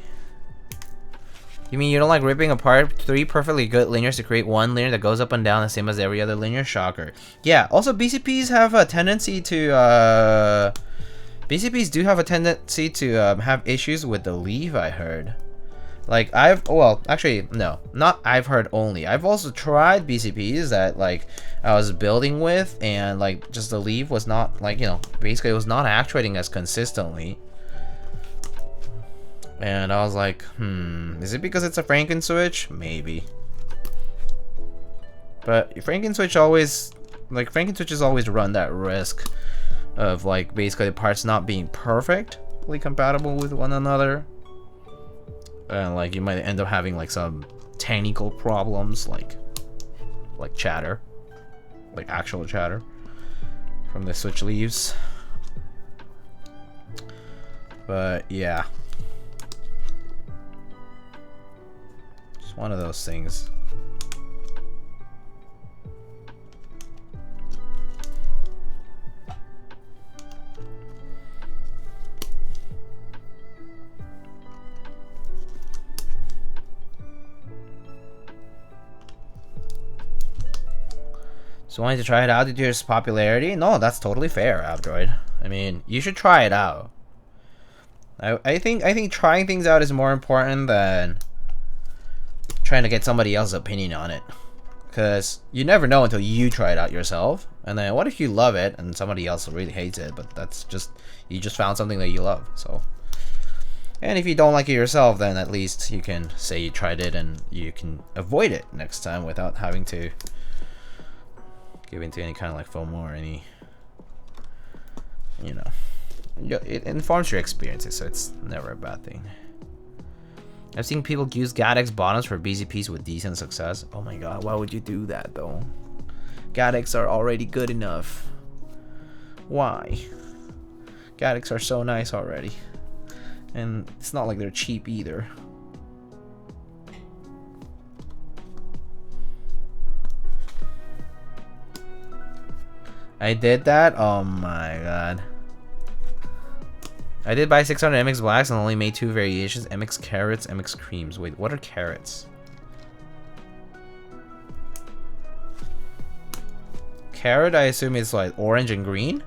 You mean you don't like ripping apart 3 perfectly good linears to create one linear that goes up and down the same as every other linear? Shocker. Yeah, also BCPs have a tendency to BCPs do have a tendency to have issues with the leaf, I heard. Like well, actually no, not I've heard only. I've also tried BCPs that like I was building with, and like just the leaf was not, like, you know, basically it was not actuating as consistently. And I was like, is it because it's a Franken switch? Maybe. But Franken switches always run that risk of like basically the parts not being perfectly compatible with one another. And like you might end up having like some technical problems, like chatter, like actual chatter from the switch leaves. But yeah, just one of those things. So wanting to try it out due to its popularity? No, that's totally fair, AEBoards. I mean, you should try it out. I think trying things out is more important than trying to get somebody else's opinion on it. Because you never know until you try it out yourself. And then what if you love it and somebody else really hates it, but that's just, you just found something that you love, so. And if you don't like it yourself, then at least you can say you tried it and you can avoid it next time without having to give into any kind of like FOMO or any, you know, it informs your experiences, so it's never a bad thing. I've seen people use GATX bottoms for BCPs with decent success. Oh my god, why would you do that though? GATX are already good enough. Why? GATX are so nice already. And it's not like they're cheap either. I did that? Oh my god. I did buy 600 MX Blacks and only made 2 variations. MX Carrots, MX Creams. Wait, what are carrots? Carrot, I assume, is like orange and green?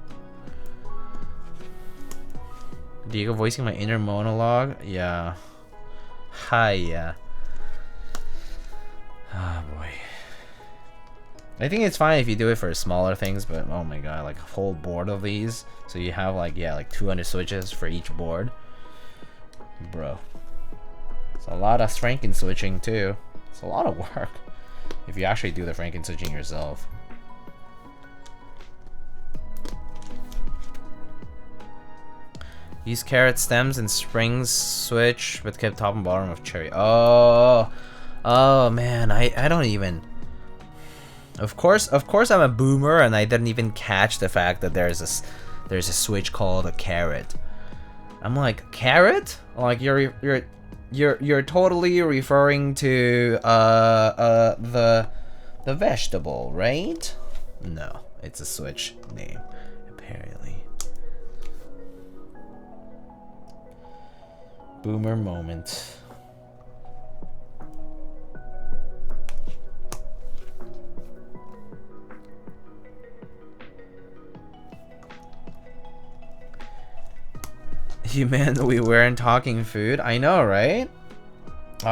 Diego voicing my inner monologue? Yeah. Hi, yeah. Oh boy. I think it's fine if you do it for smaller things, but oh my god, like a whole board of these. So you have like, yeah, like 200 switches for each board. Bro. It's a lot of Franken switching too. It's a lot of work if you actually do the Franken switching yourself. Use carrot stems and springs switch, but kept top and bottom of cherry. Oh man, I don't even. Of course I'm a boomer and I didn't even catch the fact that there's a switch called a carrot. I'm like, carrot? Like you're totally referring to the vegetable, right? No, it's a Switch name, apparently. Boomer moment. You man, we weren't talking food. I know, right?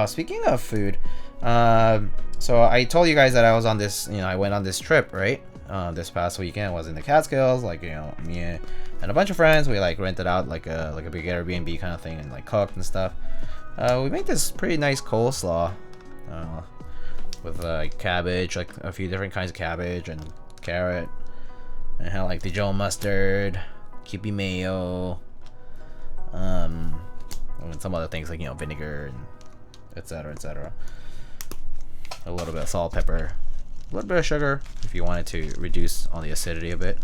Speaking of food, so I told you guys that I was on this, I went on this trip, right? This past weekend. I was in the Catskills, like, me and a bunch of friends. We like rented out like a big Airbnb kind of thing and like cooked and stuff. We made this pretty nice coleslaw, with cabbage, like a few different kinds of cabbage and carrot, and had like Dijon mustard, Kewpie mayo, and some other things like vinegar and etc. A little bit of salt, pepper, a little bit of sugar if you wanted to reduce on the acidity a bit.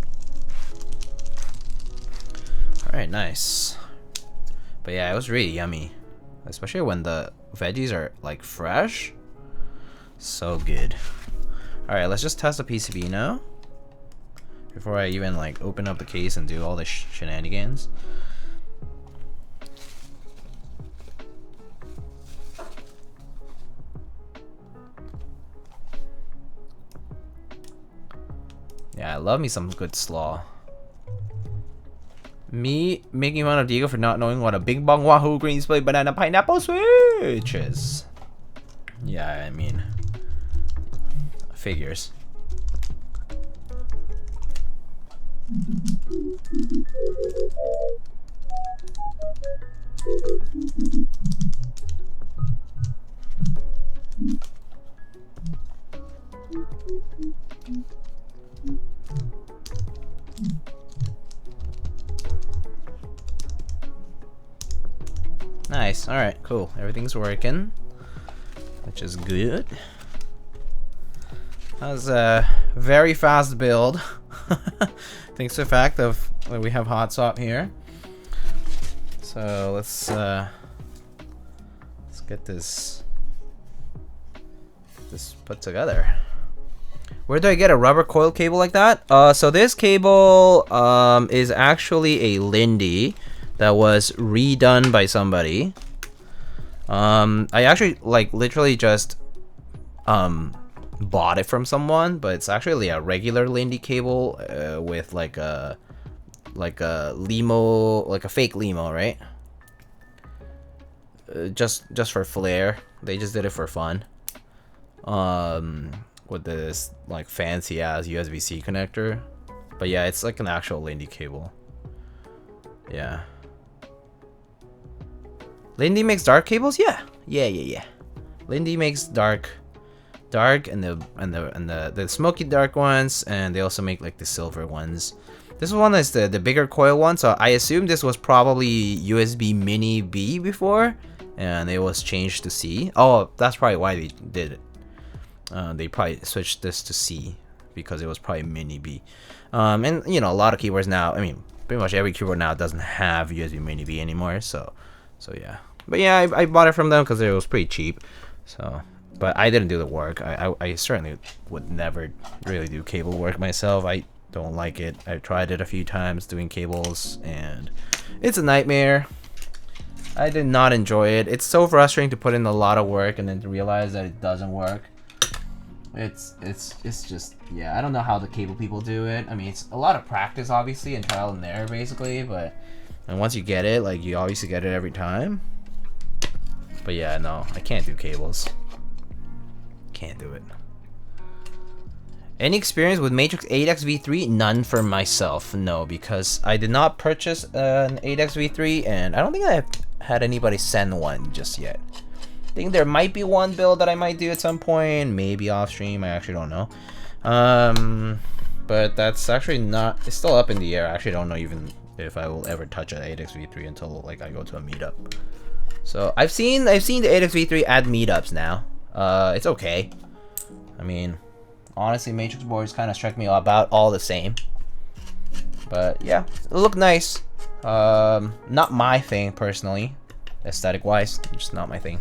Alright, nice. But yeah, it was really yummy, especially when the veggies are like fresh. So good. Alright, let's just test the PCB now before I even like open up the case and do all the shenanigans. Yeah, I love me some good slaw. Me making fun of Diego for not knowing what a Big Bong Wahoo green split banana pineapple switch is. Yeah, I mean, figures. Nice. Alright, cool. Everything's working, which is good. That was a very fast build. Thanks to the fact of we have hot swap here. So let's get this put together. Where do I get a rubber coil cable like that? So this cable is actually a Lindy that was redone by somebody. I actually like literally just bought it from someone, but it's actually a regular Lindy cable with like a limo, like a fake limo, right? Just for flair. They just did it for fun. With this like fancy ass USB-C connector. But yeah, it's like an actual Lindy cable. Yeah. Lindy makes dark cables? Yeah. Lindy makes dark and the smoky dark ones, and they also make like the silver ones. This one is the bigger coil one, so I assume this was probably USB Mini B before, and it was changed to C. Oh, that's probably why they did it. They probably switched this to C because it was probably Mini B. And a lot of keyboards now, I mean, pretty much every keyboard now doesn't have USB Mini B anymore, so yeah. But yeah, I bought it from them because it was pretty cheap. So, but I didn't do the work. I certainly would never really do cable work myself. I don't like it. I've tried it a few times doing cables, and it's a nightmare. I did not enjoy it. It's so frustrating to put in a lot of work and then to realize that it doesn't work. It's just, yeah, I don't know how the cable people do it. I mean, it's a lot of practice, obviously, and trial and error, basically, and once you get it, like, you obviously get it every time. But yeah, no, I can't do cables. Can't do it. Any experience with Matrix 8X V3? None for myself, no, because I did not purchase an 8X V3, and I don't think I've had anybody send one just yet. I think there might be one build that I might do at some point, maybe off stream, I actually don't know. But that's actually not, it's still up in the air. I actually don't know even if I will ever touch an 8X V3 until like I go to a meetup. So I've seen the 8X V3 at meetups now. It's okay. I mean, Honestly, matrix boards kind of strike me about all the same. But yeah, it look nice. Not my thing personally, aesthetic wise, just not my thing.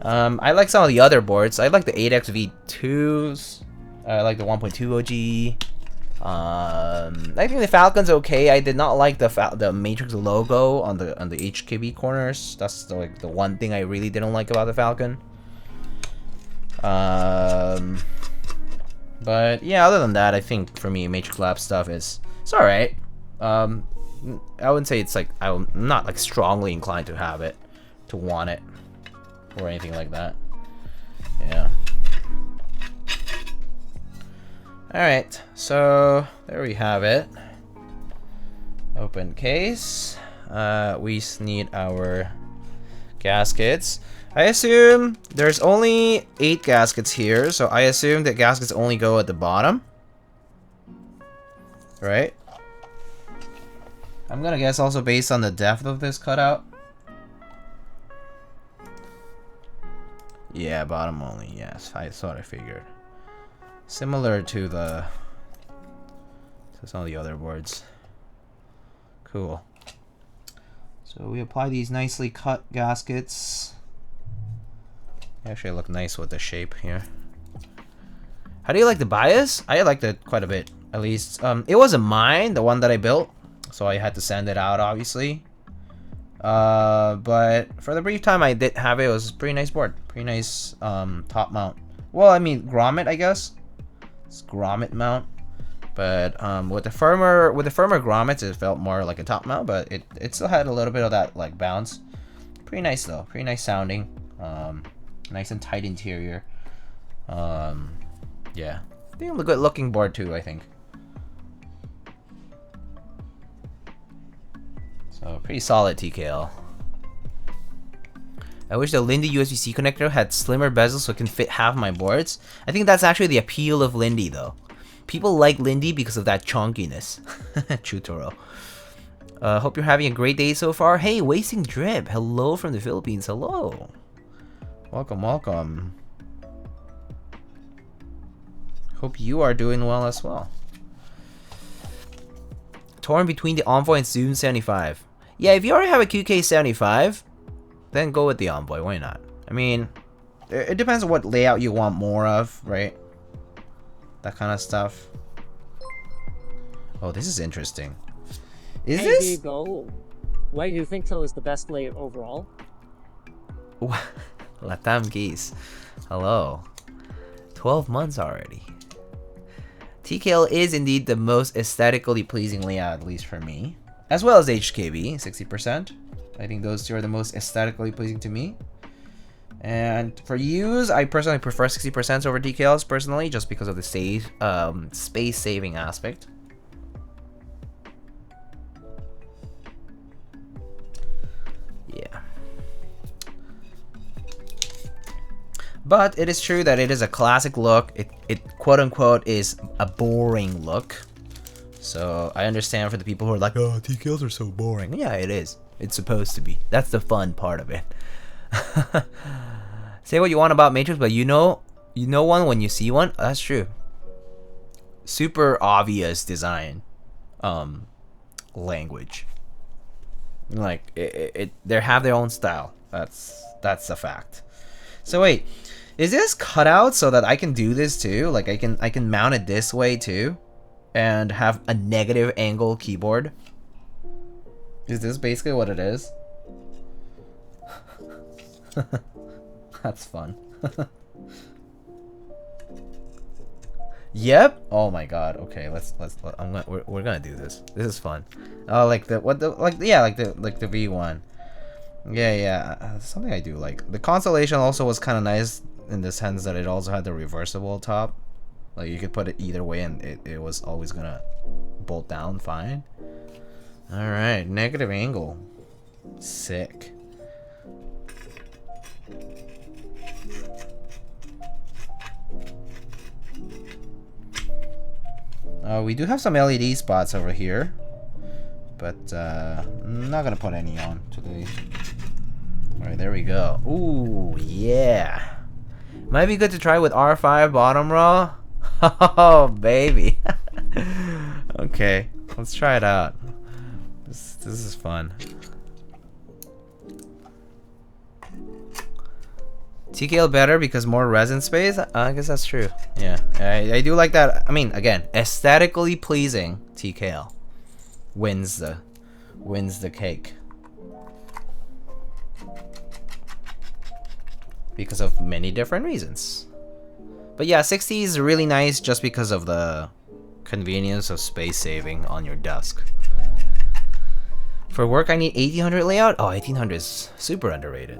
I like some of the other boards. I like the 8X V2s. I like the 1.2 OG. I think the Falcon's okay. I did not like the Matrix logo on the HKB corners. That's like the one thing I really didn't like about the Falcon. But yeah, other than that, I think for me, Matrix Lab stuff it's alright. I wouldn't say it's like I'm not like strongly inclined to have it, to want it, or anything like that. Yeah. Alright, so there we have it. Open case. We need our gaskets. I assume there's only 8 gaskets here, so I assume that gaskets only go at the bottom. Right? I'm gonna guess also based on the depth of this cutout. Yeah, bottom only, yes. I thought I figured. Similar to some of the other boards. Cool. So we apply these nicely cut gaskets. Actually look nice with the shape here. How do you like the bias? I liked it quite a bit, at least. It wasn't mine, the one that I built, so I had to send it out, obviously. But for the brief time I did have it, it was a pretty nice board. Pretty nice top mount. Well, I mean grommet, I guess. It's grommet mount. But with the firmer grommets, it felt more like a top mount, but it still had a little bit of that like bounce. Pretty nice though. Pretty nice sounding. Nice and tight interior. Yeah. I think a good looking board too, I think. So pretty solid TKL. I wish the Lindy USB-C connector had slimmer bezels so it can fit half my boards. I think that's actually the appeal of Lindy though. People like Lindy because of that chunkiness. True Toro. Hope you're having a great day so far. Hey, Wasting Drip. Hello from the Philippines. Hello. Welcome, welcome. Hope you are doing well as well. Torn between the Envoy and Zoom 75. Yeah, if you already have a QK75, then go with the Envoy. Why not? I mean, it depends on what layout you want more of, right? That kind of stuff. Oh, this is interesting. Is this? Go. Why do you think so is the best layout overall? Latam Geese. Hello. 12 months already. TKL is indeed the most aesthetically pleasing layout, at least for me. As well as HKB, 60%. I think those two are the most aesthetically pleasing to me. And for use, I personally prefer 60% over TKLs, personally, just because of the space-saving aspect. Yeah. But it is true that it is a classic look. It quote-unquote is a boring look. So I understand for the people who are like, oh, TKLs are so boring. Yeah, it is. It's supposed to be. That's the fun part of it. Say what you want about Matrix, but you know one when you see one. That's true. Super obvious design language. Like they have their own style. That's a fact. So wait, is this cut out so that I can do this too? Like I can mount it this way too, and have a negative angle keyboard? Is this basically what it is? That's fun. Yep. Oh my god. Okay, we're gonna do this. This is fun. Oh, like the V1. Yeah. Something I do like. The Constellation also was kind of nice in the sense that it also had the reversible top. Like you could put it either way and it was always gonna bolt down fine. All right, negative angle. Sick. We do have some LED spots over here, but I'm not gonna put any on today. All right, there we go. Ooh, yeah. Might be good to try with R5 bottom row. Oh baby. Okay, let's try it out. This is fun. TKL better because more resin space? I guess that's true. Yeah, I do like that. I mean, again, aesthetically pleasing TKL wins the cake. Because of many different reasons. But yeah, 60 is really nice just because of the convenience of space saving on your desk. For work, I need 1800 layout. Oh, 1800 is super underrated.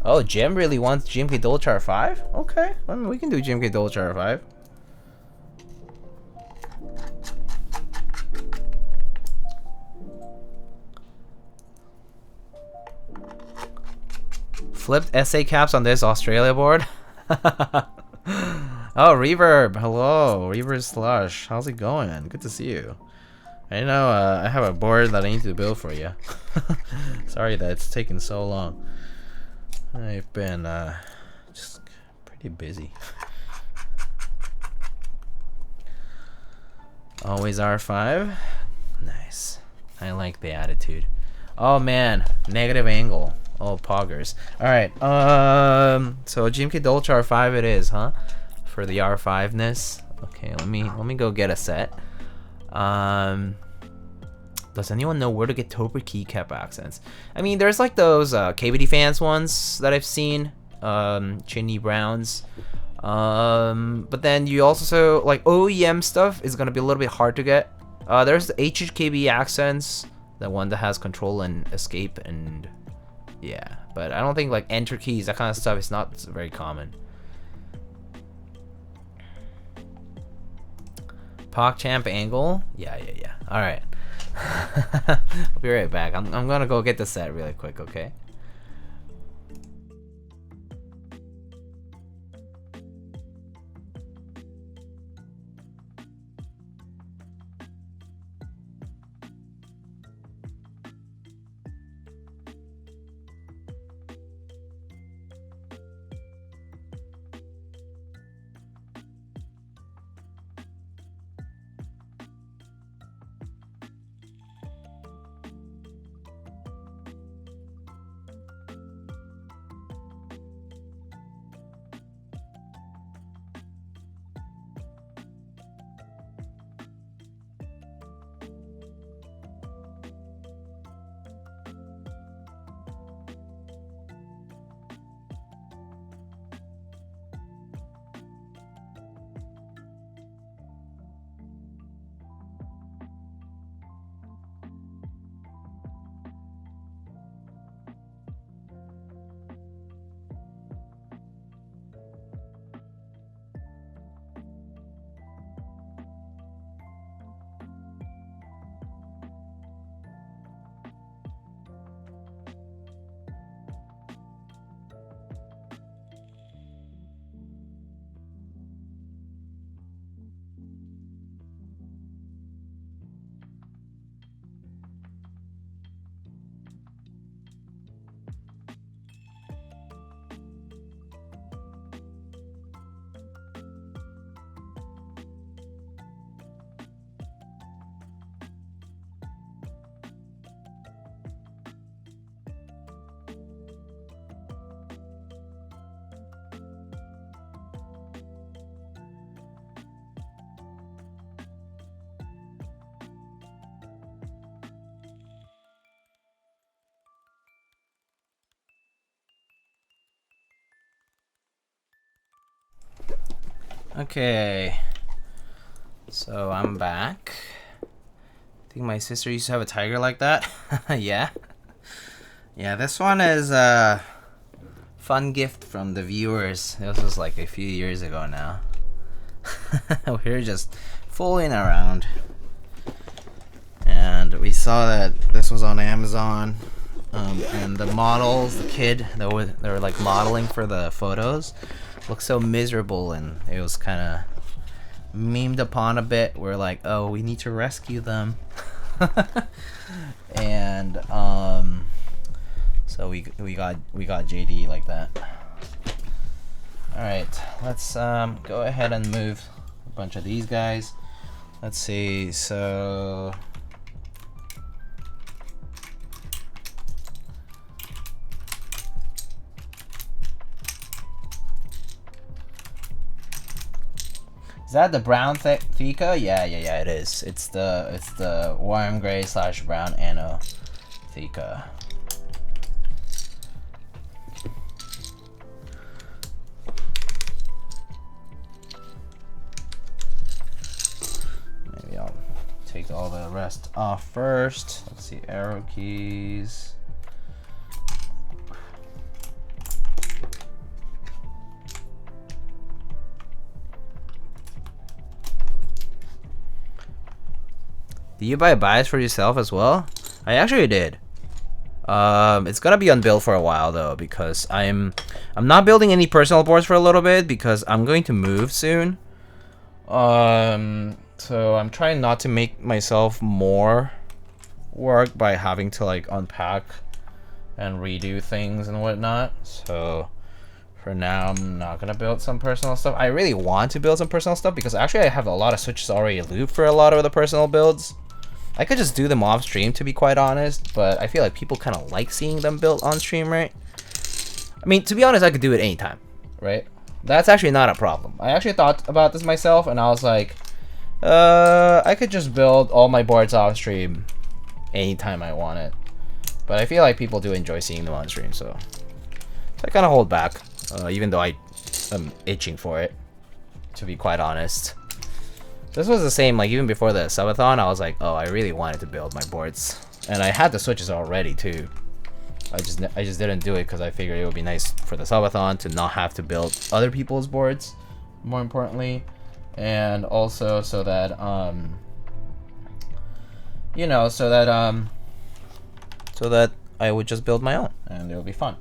Oh, Jim really wants GMK Dolch R5? Okay, I mean, we can do GMK Dolch R5. Flipped SA caps on this Australia board. Oh, Reverb. Hello, Reverb Slush. How's it going? Good to see you. I know I have a board that I need to build for you. Sorry that it's taken so long. I've been just pretty busy. Always R5. Nice. I like the attitude. Oh man, negative angle. Oh, poggers. Alright, so GMK Dolch R5 it is, huh? For the R5-ness. Okay, let me go get a set. Does anyone know where to get taupe keycap accents? I mean, there's like those KVD fans ones that I've seen. Chinny Browns. But then you also, like, OEM stuff is gonna be a little bit hard to get. There's the HHKB accents. The one that has control and escape and... yeah, but I don't think like enter keys, that kind of stuff is not very common. PogChamp angle? Yeah. Alright. I'll be right back. I'm gonna go get the set really quick, okay? Okay, so I'm back. I think my sister used to have a tiger like that. Yeah, this one is a fun gift from the viewers. This was like a few years ago now. We're just fooling around and we saw that this was on Amazon, and the models, the kid they were like modeling for the photos looked so miserable, and it was kind of memed upon a bit. We're like, oh, we need to rescue them. And so we got JD like that. Alright, let's go ahead and move a bunch of these guys. Let's see, so is that the brown Theka? Yeah, it is. It's the warm gray / brown Anno Theka. Maybe I'll take all the rest off first. Let's see, arrow keys. Did you buy a bias for yourself as well? I actually did. It's gonna be on build for a while though, because I'm not building any personal boards for a little bit because I'm going to move soon. So I'm trying not to make myself more work by having to like unpack and redo things and whatnot. So for now, I'm not gonna build some personal stuff. I really want to build some personal stuff because actually I have a lot of switches already looped for a lot of the personal builds. I could just do them off stream, to be quite honest, but I feel like people kind of like seeing them built on stream, right? I mean, to be honest, I could do it anytime, right? That's actually not a problem. I actually thought about this myself, and I was like, I could just build all my boards off stream anytime I want it. But I feel like people do enjoy seeing them on stream, so I kind of hold back, even though I am itching for it, to be quite honest. This was the same, like even before the subathon, I was like, oh, I really wanted to build my boards, and I had the switches already too. I just didn't do it because I figured it would be nice for the subathon to not have to build other people's boards, more importantly, and also so that you know, so that I would just build my own and it would be fun.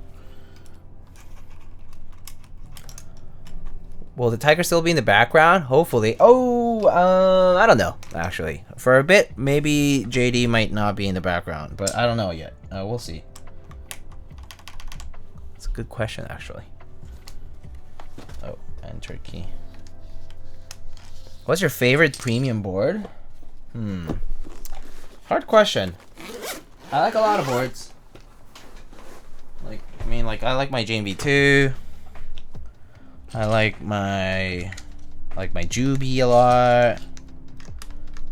Will the tiger still be in the background? Hopefully. Oh, I don't know, actually. For a bit, maybe JD might not be in the background, but I don't know yet. We'll see. It's a good question, actually. Oh, enter key. What's your favorite premium board? Hard question. I like a lot of boards. Like, I mean, like, I like my JMV2. I like my Juby a lot. I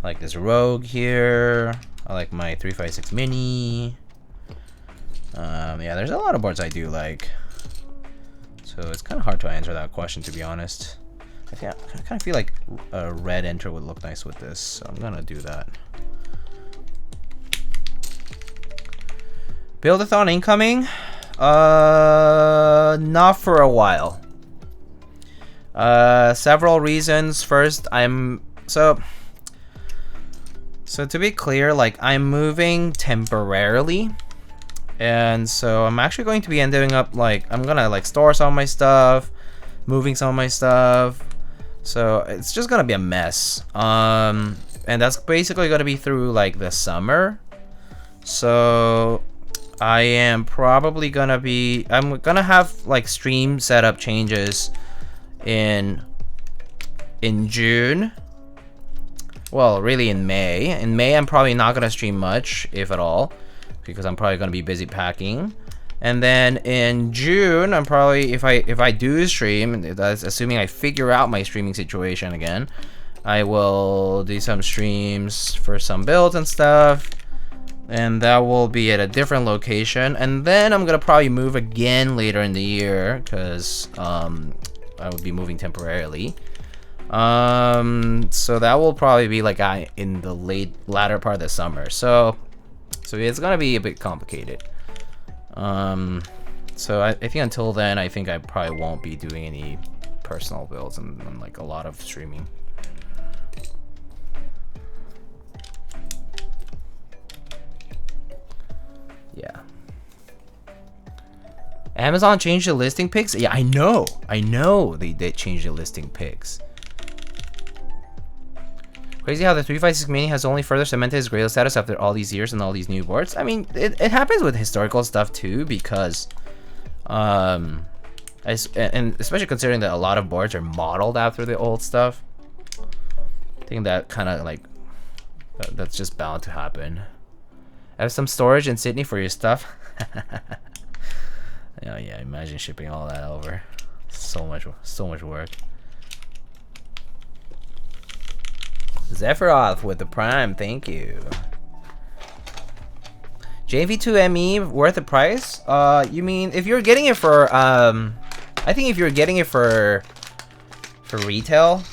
like this Rogue here. I like my 356 Mini. Yeah, there's a lot of boards I do like. So it's kind of hard to answer that question, to be honest. I kind of feel like a red enter would look nice with this, so I'm gonna do that. Build-a-thon incoming? Not for a while. Several reasons. First, so to be clear, like, I'm moving temporarily, and so I'm actually going to be ending up, like, I'm gonna like store some of my stuff, moving some of my stuff, so it's just gonna be a mess. And that's basically gonna be through like the summer. So I am probably gonna be, I'm gonna have like stream setup changes in June. Well, really in May. In May, I'm probably not gonna stream much, if at all, because I'm probably gonna be busy packing. And then in June, I'm probably, if I do stream, that's assuming I figure out my streaming situation again, I will do some streams for some builds and stuff, and that will be at a different location. And then I'm gonna probably move again later in the year, because I would be moving temporarily. So that will probably be like in the latter part of the summer. So it's gonna be a bit complicated. So I think until then, I think I probably won't be doing any personal builds and like a lot of streaming. Yeah. Amazon changed the listing pics? Yeah, I know they did change the listing pics. Crazy how the 356 Mini has only further cemented its grail status after all these years and all these new boards. I mean, it happens with historical stuff too, because And especially considering that a lot of boards are modeled after the old stuff, I think that kind of like that's just bound to happen. Have some storage in Sydney for your stuff. Oh yeah, imagine shipping all that over. So much work. Zephyroth with the Prime, thank you. JV2ME worth the price? You mean if you're getting it for I think if you're getting it for retail,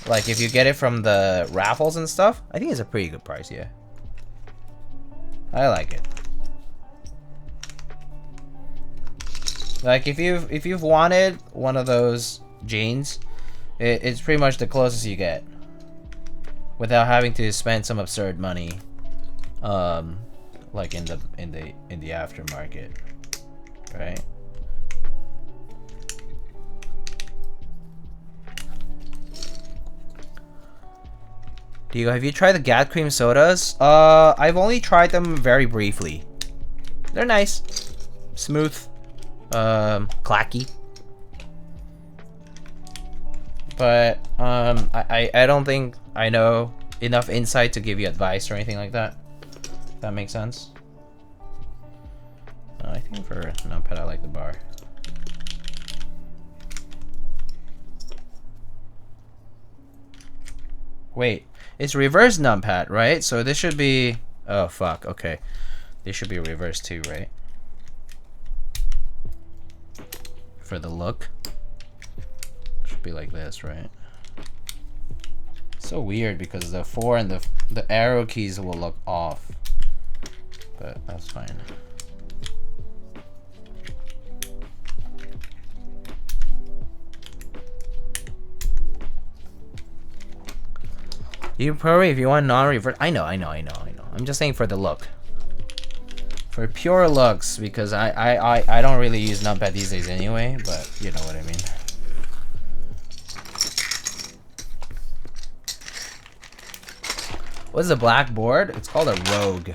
like if you get it from the raffles and stuff, I think it's a pretty good price, yeah. I like it. Like if you've wanted one of those jeans, it's pretty much the closest you get, without having to spend some absurd money, like in the aftermarket, right? Have you tried the Gat cream sodas? I've only tried them very briefly. They're nice, smooth, clacky. But I don't think I know enough insight to give you advice or anything like that. If that makes sense. I think for numpad I like the bar. Wait, it's reverse numpad, right? So this should be, oh fuck, okay. This should be reverse too, right? For the look. Should be like this, right? So weird because the 4 and the arrow keys will look off. But that's fine. You probably, if you want non-reverse, I know. I'm just saying for the look. For pure looks, because I don't really use numpad these days anyway, but you know what I mean. What's the black board? It's called a Rogue.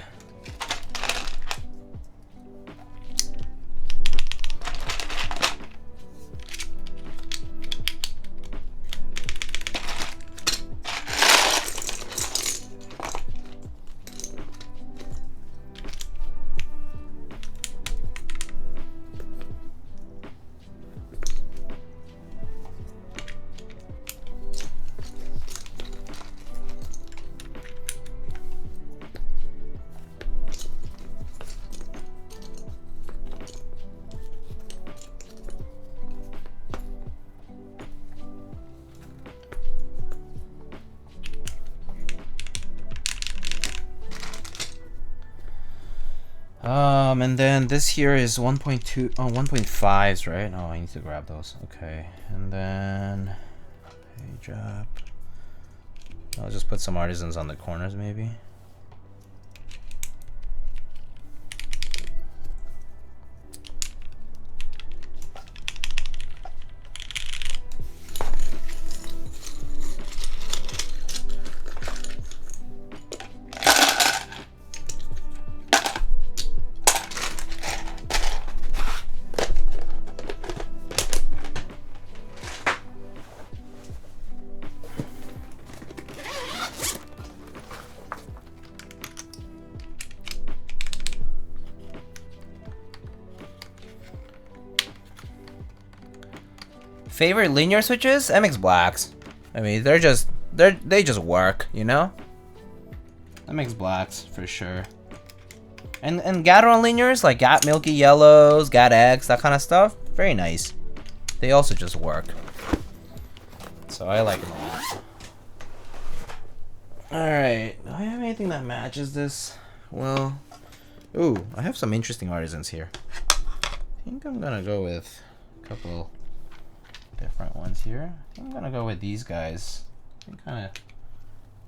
And then this here is 1.2, oh, 1.5s, right? Oh, I need to grab those. Okay, and then page up. I'll just put some artisans on the corners, maybe. Favorite linear switches? MX Blacks. I mean, they just work, you know? MX Blacks for sure. And Gateron linears like Gat Milky Yellows, Gat X, that kind of stuff, very nice. They also just work. So I like them a lot. Alright, do I have anything that matches this? Well, ooh, I have some interesting artisans here. I think I'm gonna go with a couple different ones here. I think I'm gonna go with these guys. I'm kind of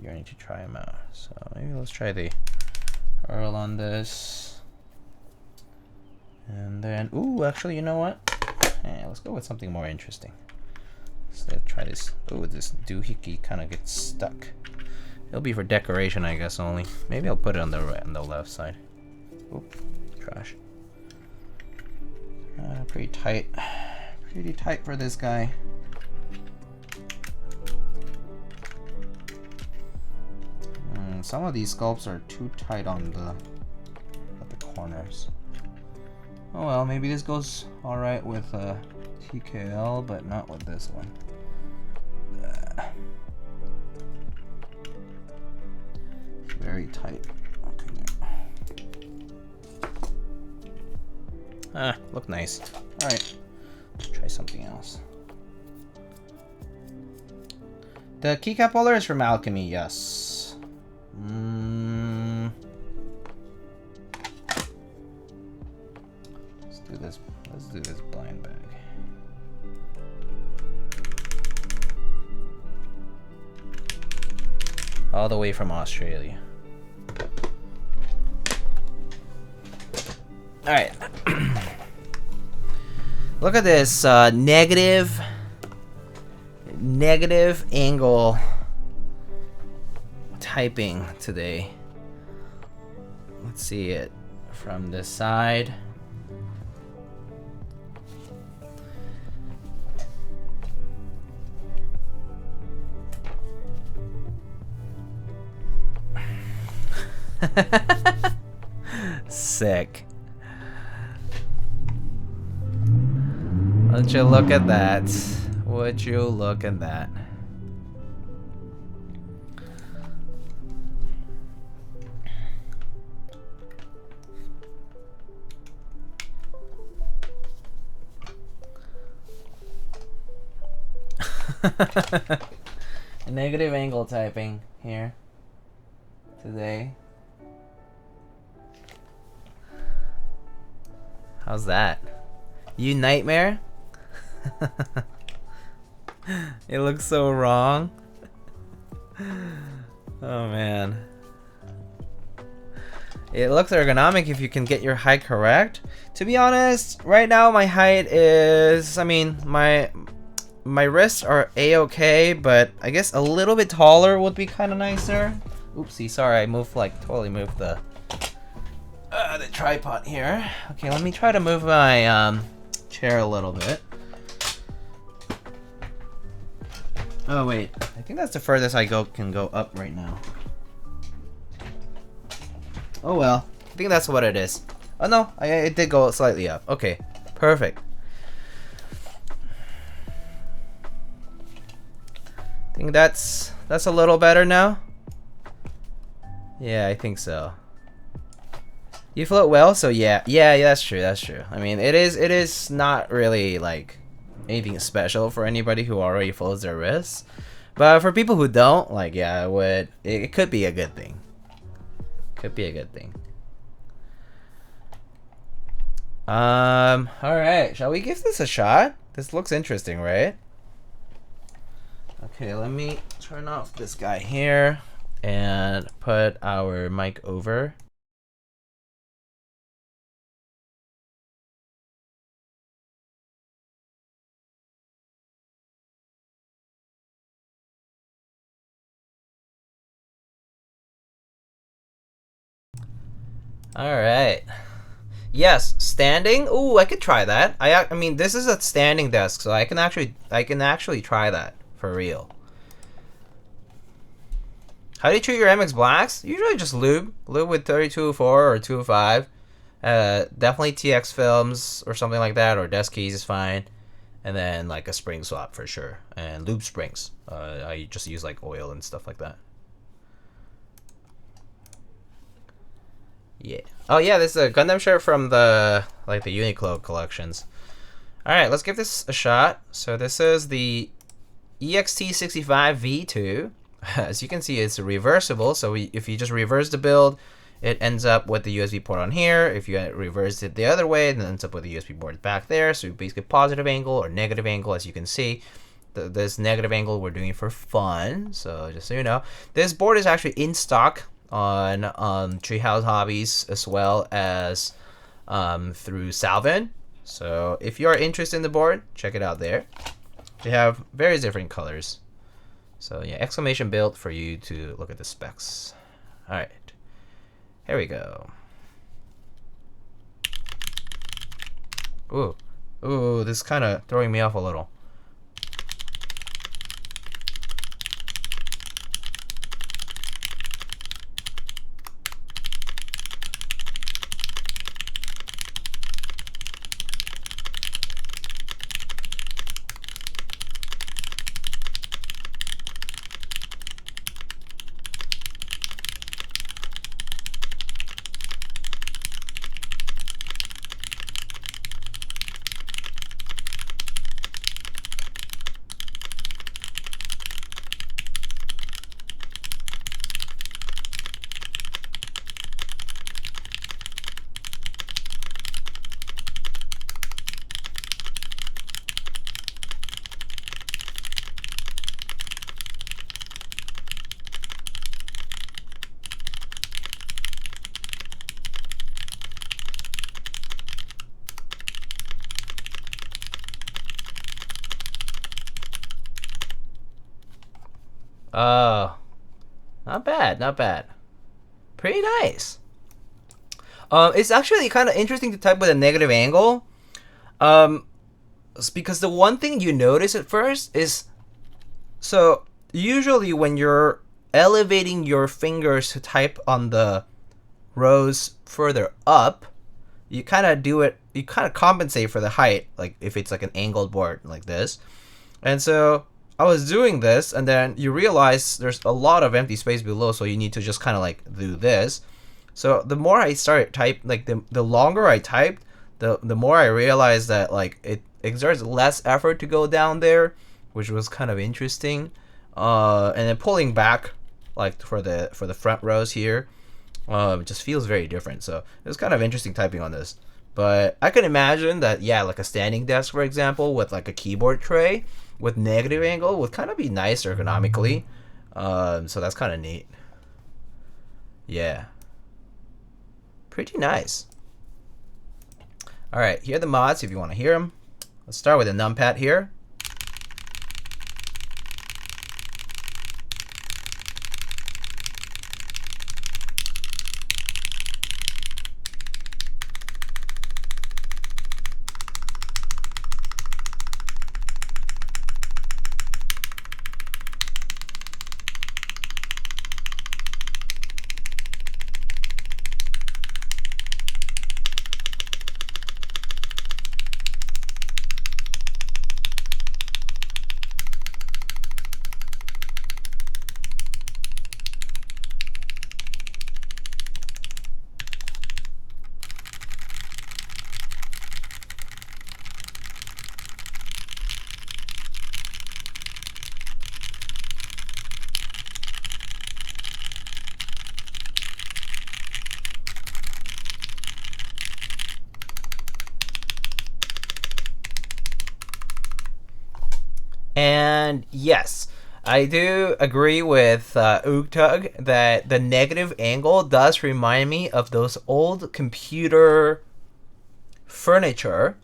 yearning to try them out. So maybe let's try the Earl on this. And then, ooh, actually, you know what? Yeah, let's go with something more interesting. So let's try this. Ooh, this doohickey kind of gets stuck. It'll be for decoration, I guess, only. Maybe I'll put it on the left side. Oop, trash. Pretty tight. pretty tight for this guy. Some of these sculpts are too tight on at the corners. Oh well, maybe this goes alright with TKL, but not with this one. It's very tight. Okay, look nice. Alright, let's try something else. The keycap holder is from Alchemy, yes. Let's do this blind bag. All the way from Australia. All right. Look at this negative angle typing today. Let's see it from this side. Sick. Would you look at that? Would you look at that? Negative angle typing here today. How's that? You nightmare? It looks so wrong. Oh man. It looks ergonomic if you can get your height correct. To be honest, right now my height is, I mean, my wrists are a-okay, but I guess a little bit taller would be kind of nicer. Oopsie, sorry, I moved, like, totally moved the tripod here. Okay, let me try to move my chair a little bit. Oh wait, I think that's the furthest I can go up right now. Oh well, I think that's what it is. Oh no, it did go slightly up. Okay, perfect. I think that's a little better now. Yeah, I think so. You float well, so yeah, that's true. That's true. I mean, it is not really like anything special for anybody who already floats their wrists, but for people who don't, like, yeah, it could be a good thing. Could be a good thing. All right, shall we give this a shot? This looks interesting, right? Okay, let me turn off this guy here and put our mic over. All right. Yes, standing. Ooh, I could try that. I mean, this is a standing desk, so I can actually try that for real. How do you treat your MX Blacks? Usually just lube with 3204 or 205. Definitely TX films or something like that, or desk keys is fine. And then like a spring swap for sure, and lube springs. I just use like oil and stuff like that. Yeah. Oh yeah, this is a Gundam shirt from the Uniqlo collections. All right, let's give this a shot. So this is the EXT65 V2. As you can see, it's reversible. So if you just reverse the build, it ends up with the USB port on here. If you reverse it the other way, then it ends up with the USB port back there. So basically positive angle or negative angle, as you can see. This negative angle we're doing for fun. So just so you know, this board is actually in stock on Treehouse Hobbies as well as through Salvun. So if you are interested in the board, check it out there. They have various different colors. So yeah, exclamation build for you to look at the specs. All right, here we go. Ooh, Ooh, this is kind of throwing me off a little. Oh, not bad, not bad. Pretty nice. It's actually kind of interesting to type with a negative angle. Because the one thing you notice at first is, so usually when you're elevating your fingers to type on the rows further up, you kind of do it, you kind of compensate for the height, like if it's like an angled board like this. And so I was doing this, and then you realize there's a lot of empty space below, so you need to just kind of like do this. So the more I started type, like the longer I typed, the more I realized that like it exerts less effort to go down there, which was kind of interesting. And then pulling back, like for the front rows here, it just feels very different. So it was kind of interesting typing on this. But I can imagine that, yeah, like a standing desk, for example, with like a keyboard tray with negative angle would kind of be nice ergonomically. So that's kind of neat. Yeah. Pretty nice. All right, here are the mods if you want to hear them. Let's start with a numpad here. And yes, I do agree with Ugtug that the negative angle does remind me of those old computer furniture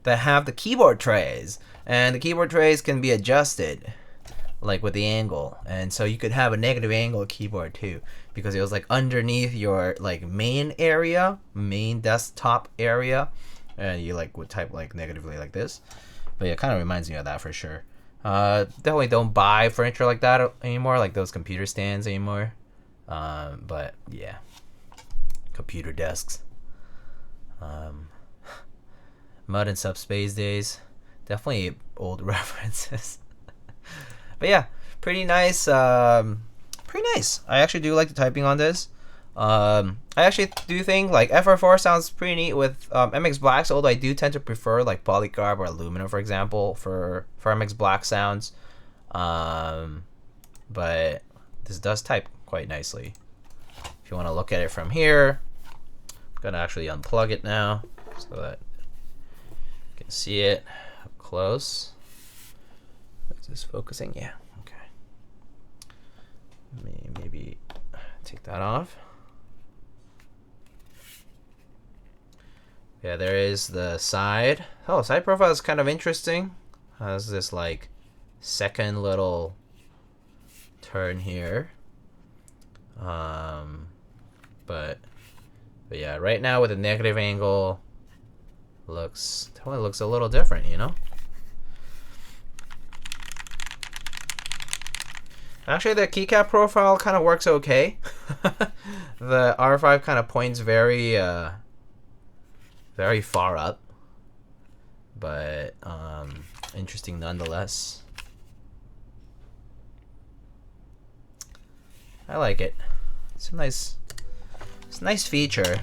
that have the keyboard trays. And the keyboard trays can be adjusted like with the angle. And so you could have a negative angle keyboard too, because it was like underneath your like main area, main desktop area, and you like would type like negatively like this. But yeah, it kind of reminds me of that for sure. Definitely don't buy furniture like that anymore, like those computer stands anymore. But yeah, computer desks. Mud and Subspace days, definitely old references. But yeah, pretty nice. Pretty nice. I actually do like the typing on this. I actually do think like FR4 sounds pretty neat with MX Blacks, although I do tend to prefer like Polycarb or Aluminum, for example, for MX Black sounds. But this does type quite nicely. If you want to look at it from here, I'm gonna actually unplug it now so that you can see it up close. Is this focusing? Yeah. Okay. Let me maybe take that off. Yeah, there is the side. Oh, side profile is kind of interesting. Has this like second little turn here. But yeah, right now with a negative angle, totally looks a little different, you know? Actually, the keycap profile kind of works okay. The R5 kind of points very far up, but interesting nonetheless. I like it. It's a nice feature.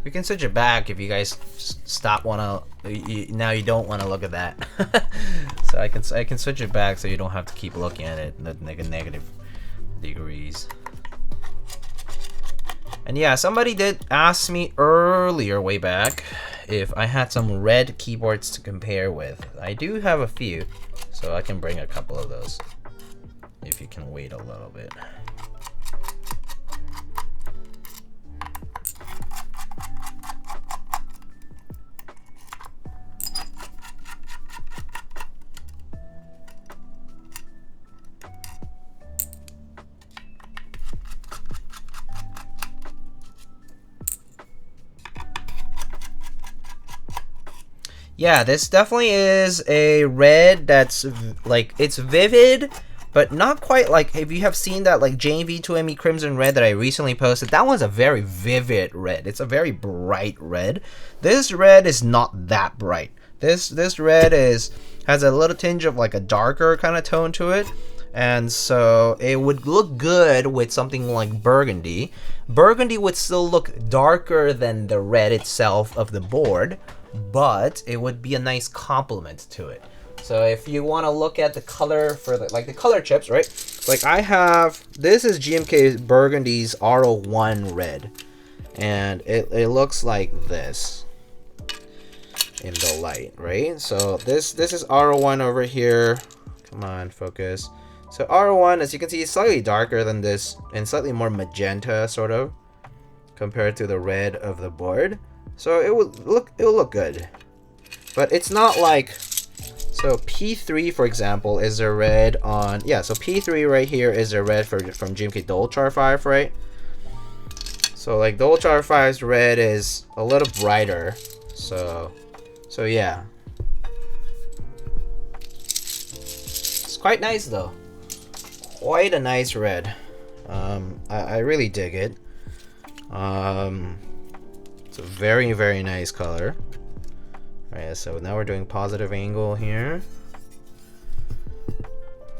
We can switch it back if you guys stop now you don't want to look at that. So I can switch it back so you don't have to keep looking at it at negative degrees. And yeah, somebody did ask me earlier, way back, if I had some red keyboards to compare with. I do have a few, so I can bring a couple of those if you can wait a little bit. Yeah, this definitely is a red that's like, it's vivid, but not quite like, if you have seen that like JV2ME Crimson Red that I recently posted, that one's a very vivid red. It's a very bright red. This red is not that bright. This red has a little tinge of like a darker kind of tone to it. And so it would look good with something like burgundy. Burgundy would still look darker than the red itself of the board, but it would be a nice complement to it. So if you want to look at the color for the color chips, right? Like I have, this is GMK Burgundy's R01 red, and it looks like this in the light, right? So this is R01 over here. Come on, focus. So R01, as you can see, is slightly darker than this and slightly more magenta, sort of, compared to the red of the board. So it will look good, but it's not like, so P3 for example is a red on, yeah, so P3 right here is a red from GMK Dolch R5, right? So like Dolch R5's red is a little brighter, so yeah, it's quite nice though, quite a nice red. I really dig it. It's a very, very nice color. Alright, so now we're doing positive angle here.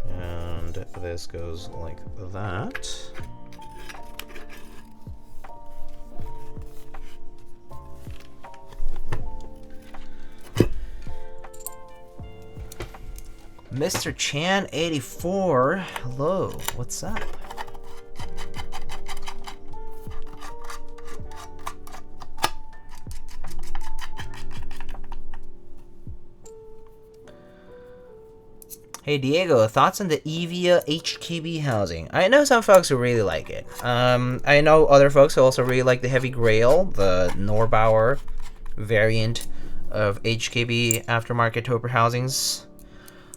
And this goes like that. Mr. Chan 84, hello, what's up? Hey Diego, thoughts on the Evia HKB housing? I know some folks who really like it. I know other folks who also really like the Heavy Grail, the Norbauer variant of HKB aftermarket Toper housings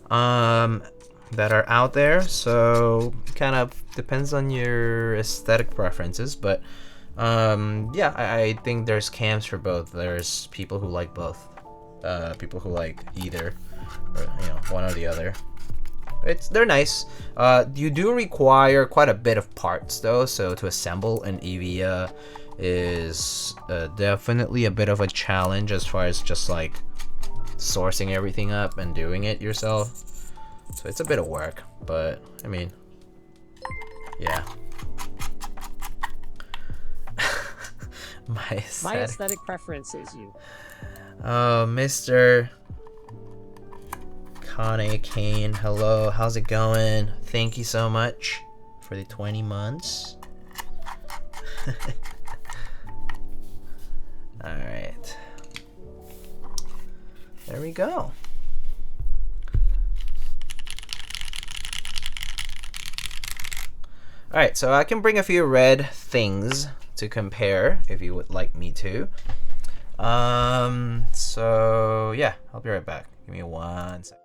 that are out there. So kind of depends on your aesthetic preferences, but yeah, I think there's cams for both. There's people who like both, people who like either, or one or the other. They're nice. You do require quite a bit of parts though, so to assemble an Evia is definitely a bit of a challenge as far as just like sourcing everything up and doing it yourself. So it's a bit of work, but I mean, yeah. My aesthetic preference is you. Oh, Mr. Kane Kane, hello, how's it going? Thank you so much for the 20 months. Alright. There we go. Alright, so I can bring a few red things to compare if you would like me to. So yeah, I'll be right back. Give me 1 second.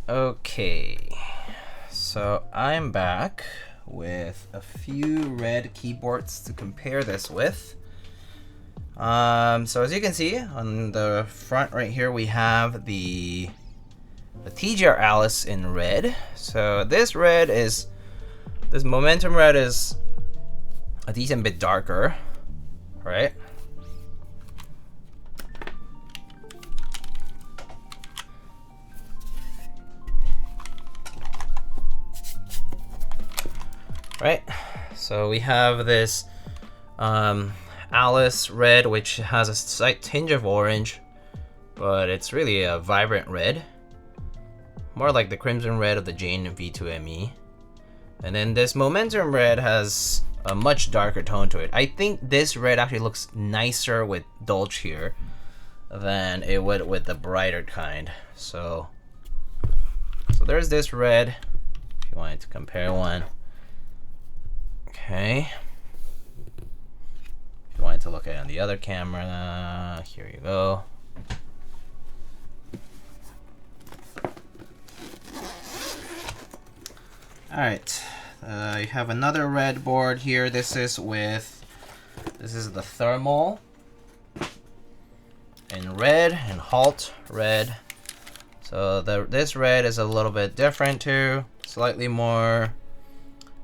Okay, so I'm back with a few red keyboards to compare this with. So as you can see on the front right here, we have the TGR Alice in red. So this momentum red is a decent bit darker, right? Right, so we have this Alice red, which has a slight tinge of orange, but it's really a vibrant red, more like the crimson red of the Jane V2 ME. And then this momentum red has a much darker tone to it. I think this red actually looks nicer with Dolch here than it would with the brighter kind. So there's this red, if you wanted to compare one. Okay. If you wanted to look at it on the other camera, here you go. Alright, you have another red board here. This is the thermal in red and halt red. So this red is a little bit different too, slightly more,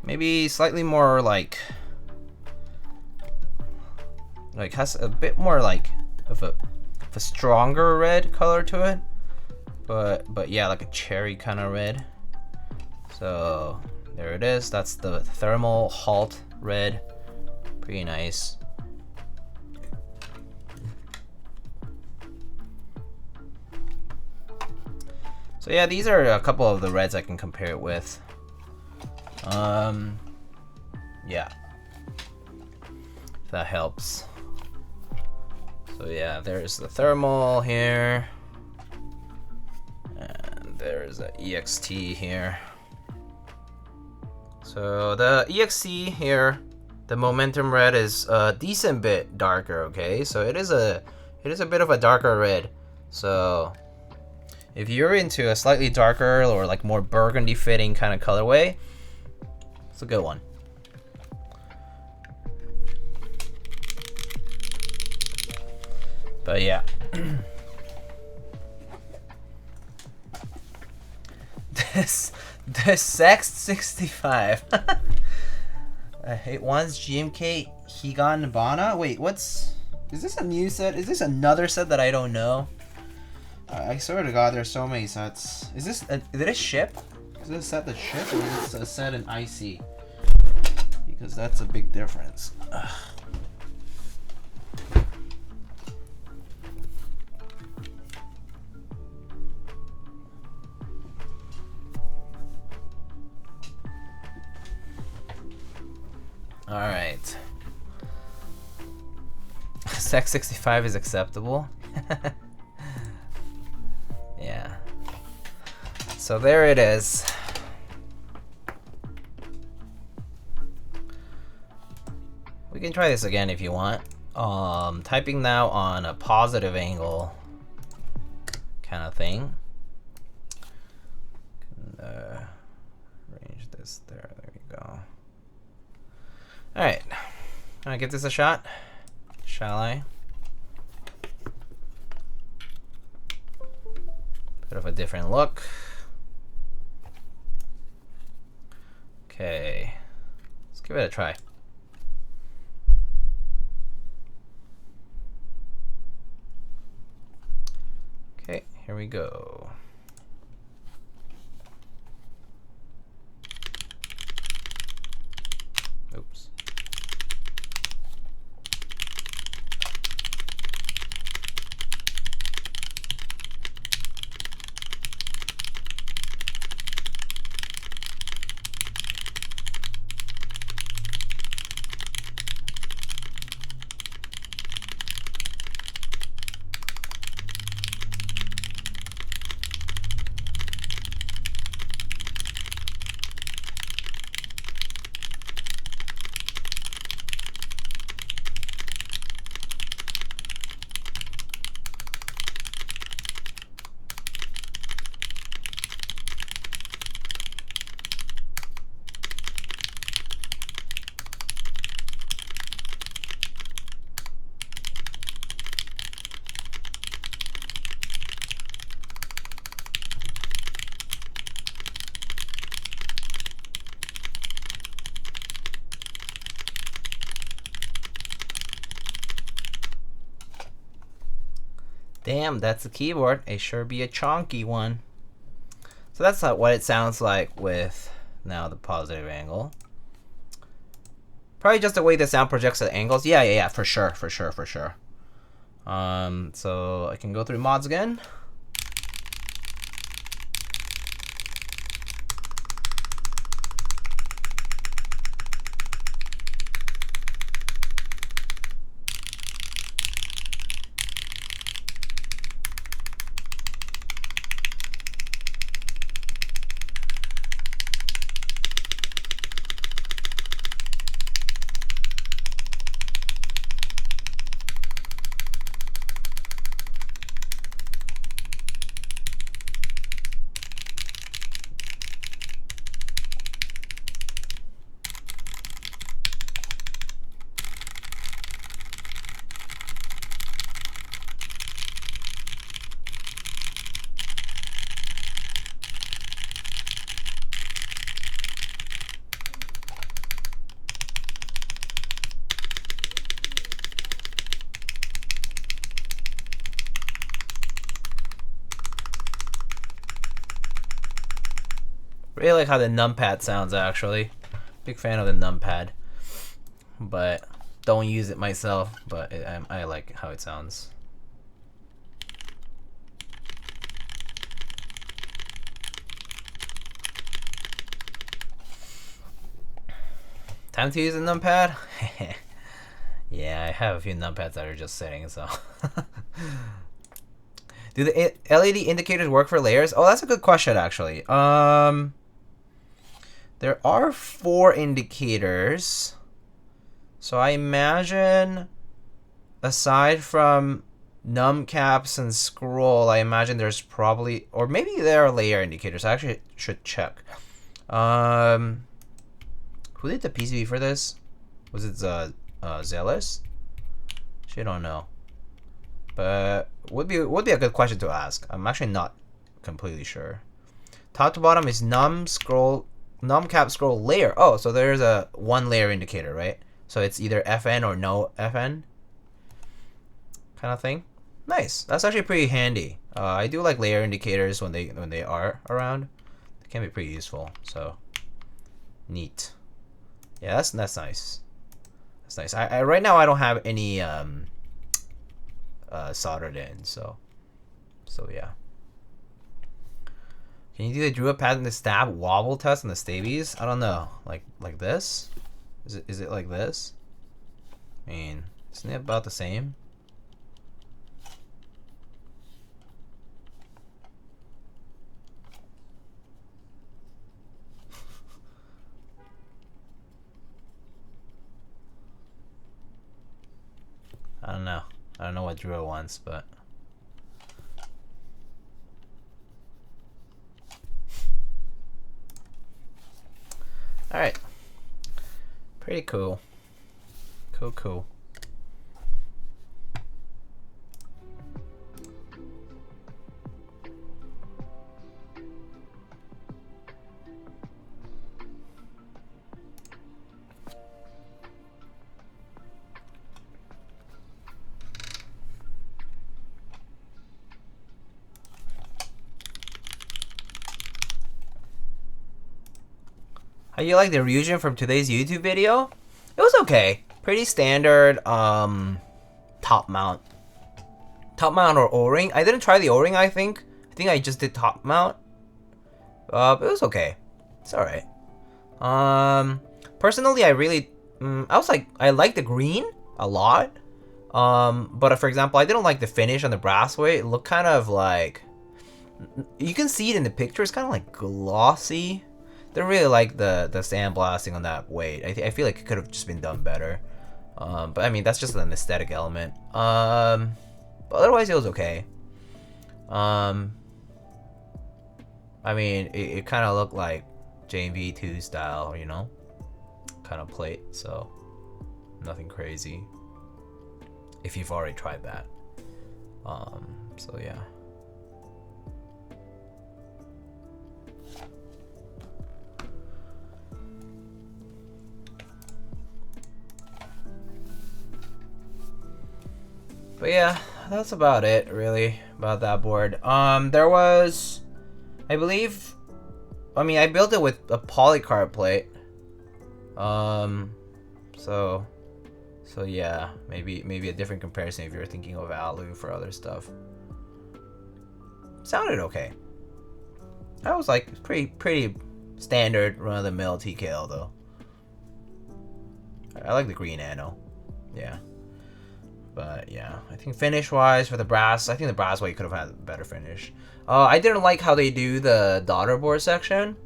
maybe slightly more like has a bit more like of a stronger red color to it, but yeah, like a cherry kind of red. So there it is. That's the thermal halt red. Pretty nice. So yeah, these are a couple of the reds I can compare it with. Yeah, if that helps. So yeah, there's the thermal here, and there's a EXT here. So the EXT here, the momentum red is a decent bit darker. Okay, so it is a bit of a darker red. So if you're into a slightly darker or like more burgundy fitting kind of colorway, it's a good one. But yeah. This EXT65. I hate one's GMK Higanbana. Wait, is this a new set? Is this another set that I don't know? I swear to God, there's so many sets. Did it ship? Is this a set that shipped, or is it a set in IC? Because that's a big difference. Ugh. All right. EXT65 is acceptable. Yeah. So there it is. We can try this again if you want. Typing now on a positive angle kind of thing. Arrange this there. There you go. All right. Can I give this a shot? Shall I? Bit of a different look. Okay. Let's give it a try. Okay, here we go. Oops. Damn, that's the keyboard. It sure be a chonky one. So that's what it sounds like with now the positive angle. Probably just the way the sound projects at angles. Yeah, for sure. So I can go through mods again. Really like how the numpad sounds, actually. Big fan of the numpad. But don't use it myself, but I like how it sounds. Time to use a numpad? Yeah, I have a few numpads that are just sitting, so. Do the LED indicators work for layers? Oh, that's a good question, actually. There are 4 indicators. So I imagine, aside from num caps and scroll, I imagine there's probably, or maybe there are layer indicators. I actually should check. Who did the PCB for this? Was it Zealous? Shit, I don't know. But would be a good question to ask. I'm actually not completely sure. Top to bottom is num cap scroll layer. Oh, so there's a 1 layer indicator, right? So it's either FN or no FN kind of thing. Nice. That's actually pretty handy. I do like layer indicators when they are around. They can be pretty useful. So neat. Yeah, that's nice. That's nice. I right now I don't have any soldered in, so yeah. Can you do the Druid pad and the stab wobble test on the Staebies? I don't know. Like this? Is it like this? I mean, isn't it about the same? I don't know. I don't know what Druid wants, but alright. Pretty cool. Cool. How you like the revision from today's YouTube video? It was okay. Pretty standard top mount or O-ring. I didn't try the O-ring, I think I just did top mount. But it was okay. It's alright. Personally, I really I like the green a lot. But for example, I didn't like the finish on the brass weight. It looked kind of like, you can see it in the picture, it's kind of like glossy. Didn't really like the sandblasting on that weight. I feel like it could have just been done better. But I mean, that's just an aesthetic element. But otherwise, it was okay. I mean, it kind of looked like V2 style, you know, kind of plate. So nothing crazy. If you've already tried that. So yeah. But yeah, that's about it, really, about that board. There was, I believe, I mean, I built it with a polycarb plate. So yeah, maybe a different comparison if you're thinking of alu for other stuff. Sounded okay. That was like pretty standard run-of-the-mill TKL though. I like the green nano. Yeah. But yeah, I think finish-wise for the brass, I think the brass weight could have had a better finish. I didn't like how they do the daughter board section.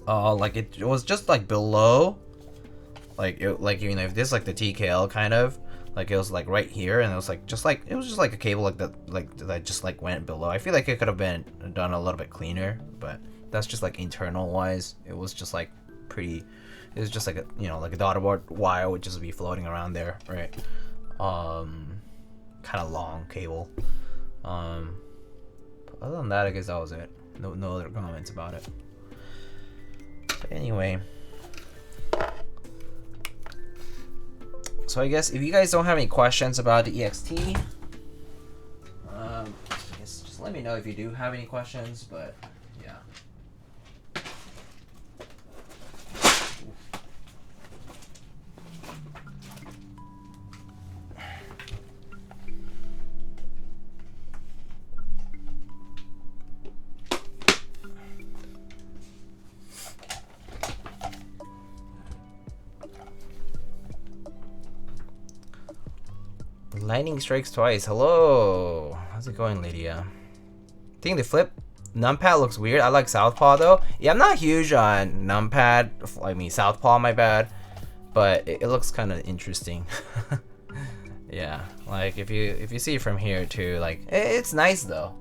Like it was just like below, like you know, if this is like the TKL kind of, like it was like right here, and it was just like a cable that just like went below. I feel like it could have been done a little bit cleaner, but that's just like internal wise. It was just like pretty. It was just like a, you know, like a daughter board wire would just be floating around there, right? Kind of long cable. But other than that, I guess that was it. No other comments about it. But anyway, so I guess if you guys don't have any questions about the EXT, I guess just let me know if you do have any questions. But yeah. Lightning strikes twice. Hello. How's it going, Lydia? I think the flip numpad looks weird. I like southpaw though. Yeah, I'm not huge on numpad. I mean southpaw, my bad. But it looks kind of interesting. Yeah, like if you see it from here too, like it's nice though.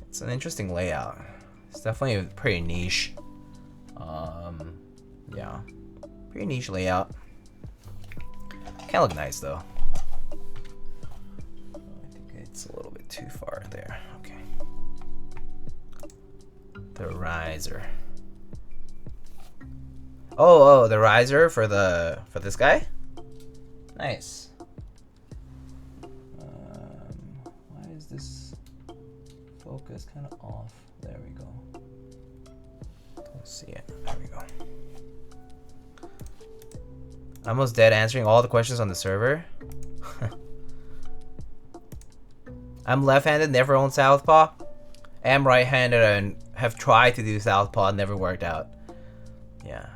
It's an interesting layout. It's definitely pretty niche. Yeah, pretty niche layout. Can look nice though. It's a little bit too far there. Okay. The riser. Oh, the riser for this guy. Nice. Why is this focus kind of off? There we go. Don't see it. There we go. Almost dead answering all the questions on the server. I'm left-handed, never owned southpaw. I'm right-handed and have tried to do southpaw, never worked out. Yeah.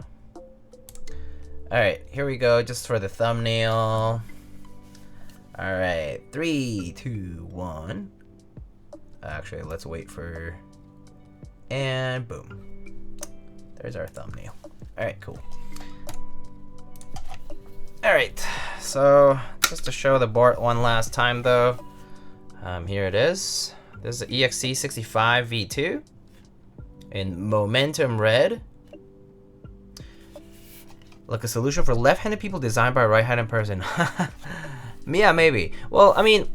Alright, here we go, just for the thumbnail. Alright, 3, 2, 1. Actually, let's wait for... And boom. There's our thumbnail. Alright, cool. Alright, so just to show the board one last time though. Here it is. This is the EXT65 V2 in momentum red. Like a solution for left-handed people designed by a right-handed person. Yeah, maybe. Well, I mean,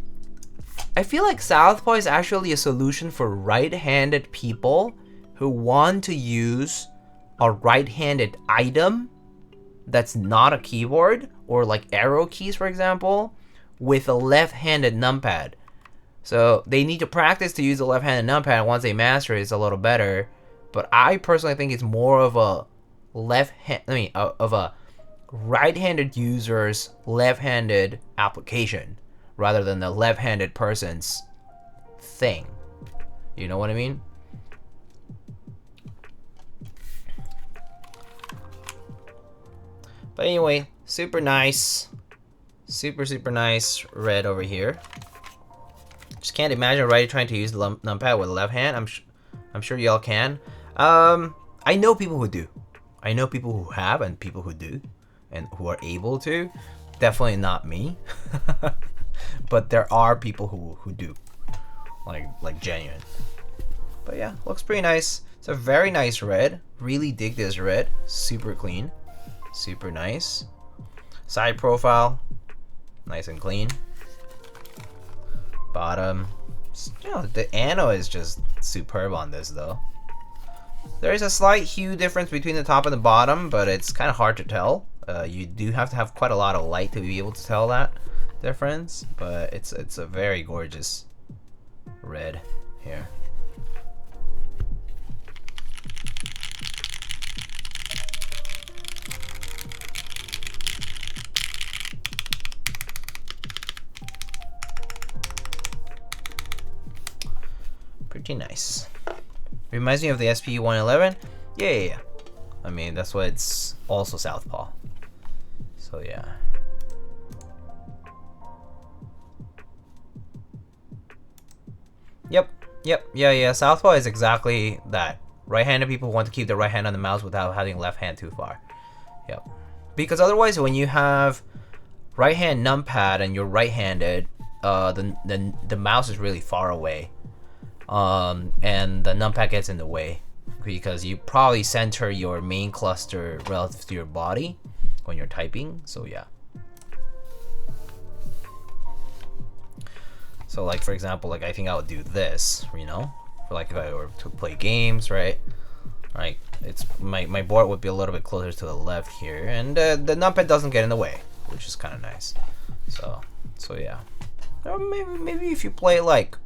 I feel like southpaw is actually a solution for right-handed people who want to use a right-handed item that's not a keyboard, or like arrow keys, for example, with a left-handed numpad. So they need to practice to use the left-handed numpad. Once they master it, it's a little better. But I personally think it's more of a of a right-handed user's left-handed application rather than the left-handed person's thing. You know what I mean? But anyway, super nice. Super nice red over here. Just can't imagine Ryder trying to use the numpad with the left hand. I'm sure y'all can. I know people who do. I know people who have and people who do and who are able to. Definitely not me. But there are people who do. Like genuine. But yeah, looks pretty nice. It's a very nice red. Really dig this red. Super clean. Super nice. Side profile. Nice and clean. Bottom, you know, the ano is just superb on this though. There is a slight hue difference between the top and the bottom, but it's kind of hard to tell. You do have to have quite a lot of light to be able to tell that. difference, but it's a very gorgeous red here. Pretty nice. Reminds me of the SP111. Yeah. I mean, that's why it's also southpaw. So yeah. Yep. Yeah. Southpaw is exactly that. Right-handed people want to keep the right hand on the mouse without having left hand too far. Yep. Because otherwise, when you have right hand numpad and you're right-handed, the mouse is really far away. And the numpad gets in the way because you probably center your main cluster relative to your body when you're typing. So yeah. So like for example, like I think I would do this, you know, for like if I were to play games, right? Like it's my board would be a little bit closer to the left here, and the numpad doesn't get in the way, which is kind of nice. So yeah. Or maybe if you play like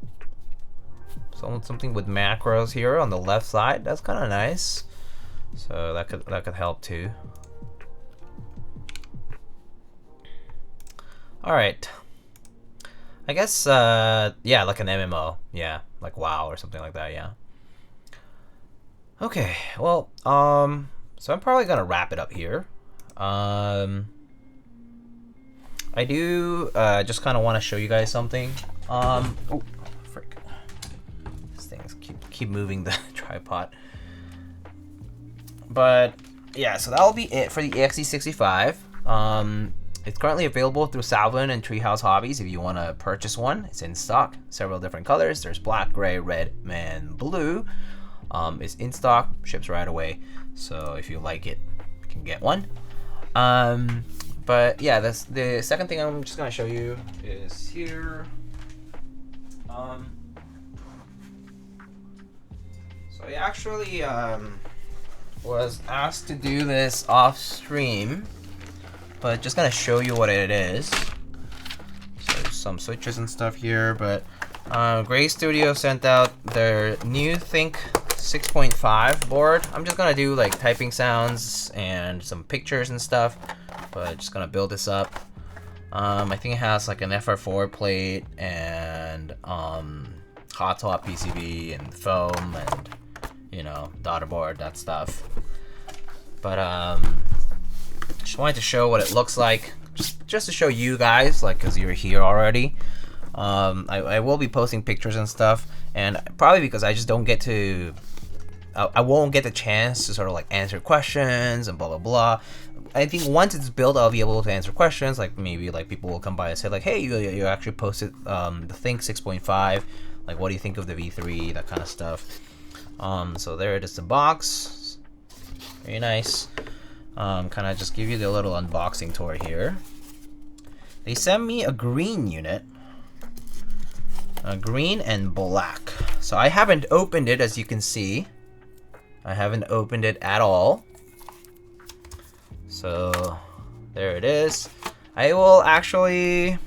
something with macros here on the left side, that's kind of nice. So that could help too. All right. I guess yeah, like an MMO, yeah, like WoW or something like that, yeah. Okay, well, so I'm probably gonna wrap it up here. I do just kind of want to show you guys something. Oh, frick. Things keep moving the tripod. But yeah, so that'll be it for the EXT65. It's currently available through Salvun and Treehouse Hobbies if you want to purchase one. It's in stock, several different colors. There's black, gray, red, and blue. It's in stock, ships right away. So if you like it, you can get one. But yeah, the second thing I'm just gonna show you is here. So I actually was asked to do this off stream, but just gonna show you what it is. So there's some switches and stuff here, but Gray Studio sent out their new Think 6.5 board. I'm just gonna do like typing sounds and some pictures and stuff, but just gonna build this up. I think it has like an FR4 plate and hot top PCB and foam and, you know, daughter board, that stuff. But just wanted to show what it looks like, just to show you guys, like, because you're here already. I will be posting pictures and stuff, and probably because I just don't get to, I won't get the chance to sort of like answer questions and blah blah blah. I think once it's built, I'll be able to answer questions. Like maybe like people will come by and say like, hey, you actually posted the Think 6.5. Like, what do you think of the V3? That kind of stuff. So there it is, the box. Very nice. Kind of just give you the little unboxing tour here. They sent me a green unit. Green and black. So I haven't opened it, as you can see. I haven't opened it at all. So there it is. I will actually,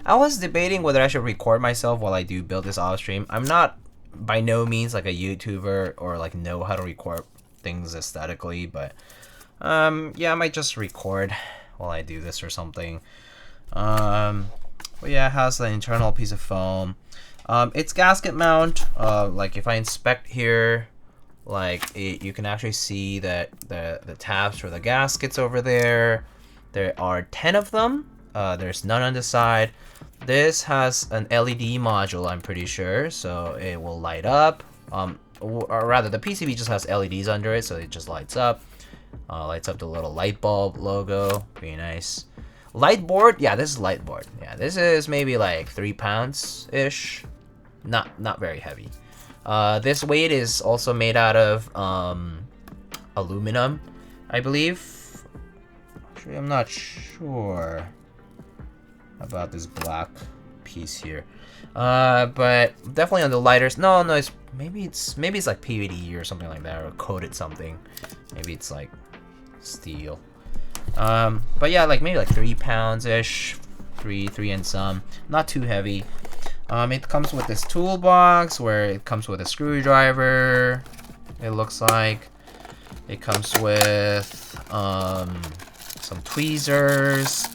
I was debating whether I should record myself while I do build this off stream. I'm not by no means like a YouTuber or like know how to record things aesthetically, but yeah, I might just record while I do this or something. But yeah, it has an internal piece of foam. It's gasket mount. Like if I inspect here, like you can actually see that the tabs for the gaskets over there. There are 10 of them. There's none on the side. This has an LED module, I'm pretty sure, so it will light up. Or rather, the PCB just has LEDs under it, so it just lights up. Lights up the little light bulb logo. Pretty nice. Light board, yeah, this is light board. Yeah, this is maybe like 3 pounds ish. Not very heavy. This weight is also made out of aluminum, I believe. Actually, I'm not sure about this black piece here, but definitely on the lighters. No, it's maybe it's like PVD or something like that, or coated something. Maybe it's like steel. But yeah, like maybe like 3 pounds ish, 3 and some. Not too heavy. It comes with this toolbox where it comes with a screwdriver. It looks like it comes with some tweezers,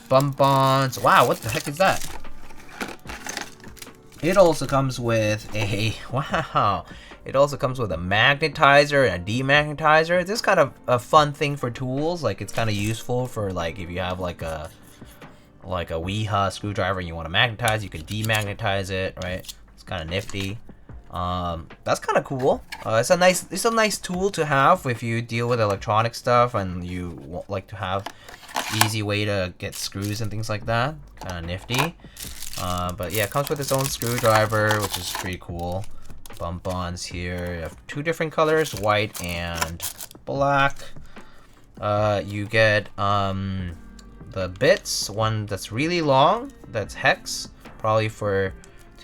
bump-ons. Wow, what the heck is that? It also comes with a wow. It also comes with a magnetizer and a demagnetizer. This is kind of a fun thing for tools. Like, it's kind of useful for, like, if you have like a Weeha screwdriver and you want to magnetize, you can demagnetize it, right? It's kind of nifty. That's kind of cool. It's a nice tool to have if you deal with electronic stuff and you like to have easy way to get screws and things like that. Kind of nifty. But yeah, it comes with its own screwdriver, which is pretty cool. Bump-ons here. You have 2 different colors, white and black. You get the bits, one that's really long, that's hex, probably to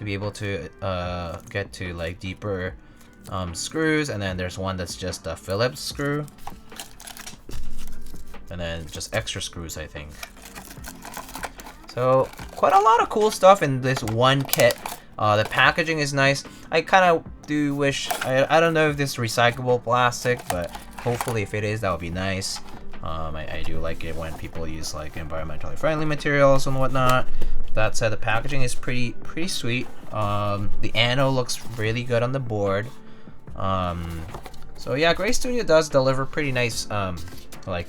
be able to get to like deeper screws, and then there's one that's just a Phillips screw, and then just extra screws, I think. So quite a lot of cool stuff in this one kit. The packaging is nice. I kind of do wish, I don't know if this is recyclable plastic, but hopefully if it is, that would be nice. I do like it when people use like environmentally friendly materials and whatnot. That said, the packaging is pretty sweet. The anode looks really good on the board. So yeah, Gray Studio does deliver pretty nice, like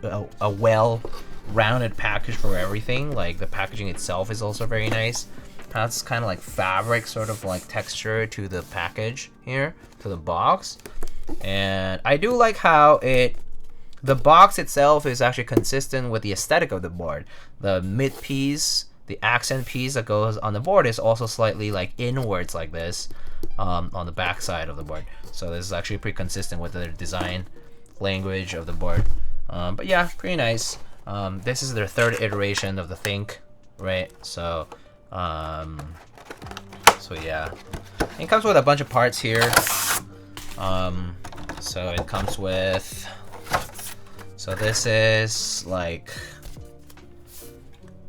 a well-rounded package for everything. Like, the packaging itself is also very nice. Has kind of like fabric sort of like texture to the package here, to the box. And I do like how the box itself is actually consistent with the aesthetic of the board. The mid piece, the accent piece that goes on the board is also slightly like inwards like this on the back side of the board. So this is actually pretty consistent with the design language of the board. But yeah, pretty nice. This is their 3rd iteration of the Think, right? So yeah, it comes with a bunch of parts here. So it comes with, so this is like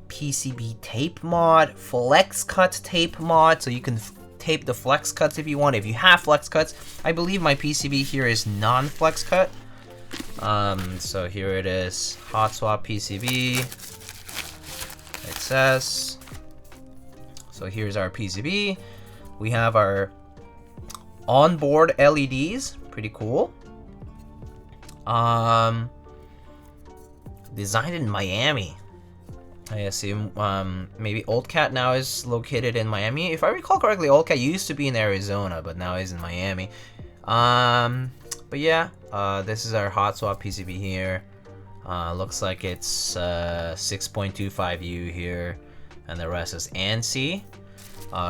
PCB tape mod, flex cut tape mod, so you can tape the flex cuts if you want. If you have flex cuts, I believe my PCB here is non-flex cut. So here it is, hot swap PCB. It says. So here's our PCB. We have our onboard LEDs, pretty cool. Designed in Miami. I assume maybe Old Cat now is located in Miami. If I recall correctly, Old Cat used to be in Arizona, but now is in Miami. But yeah, this is our hot swap PCB here. Looks like it's 6.25U here, and the rest is ANSI.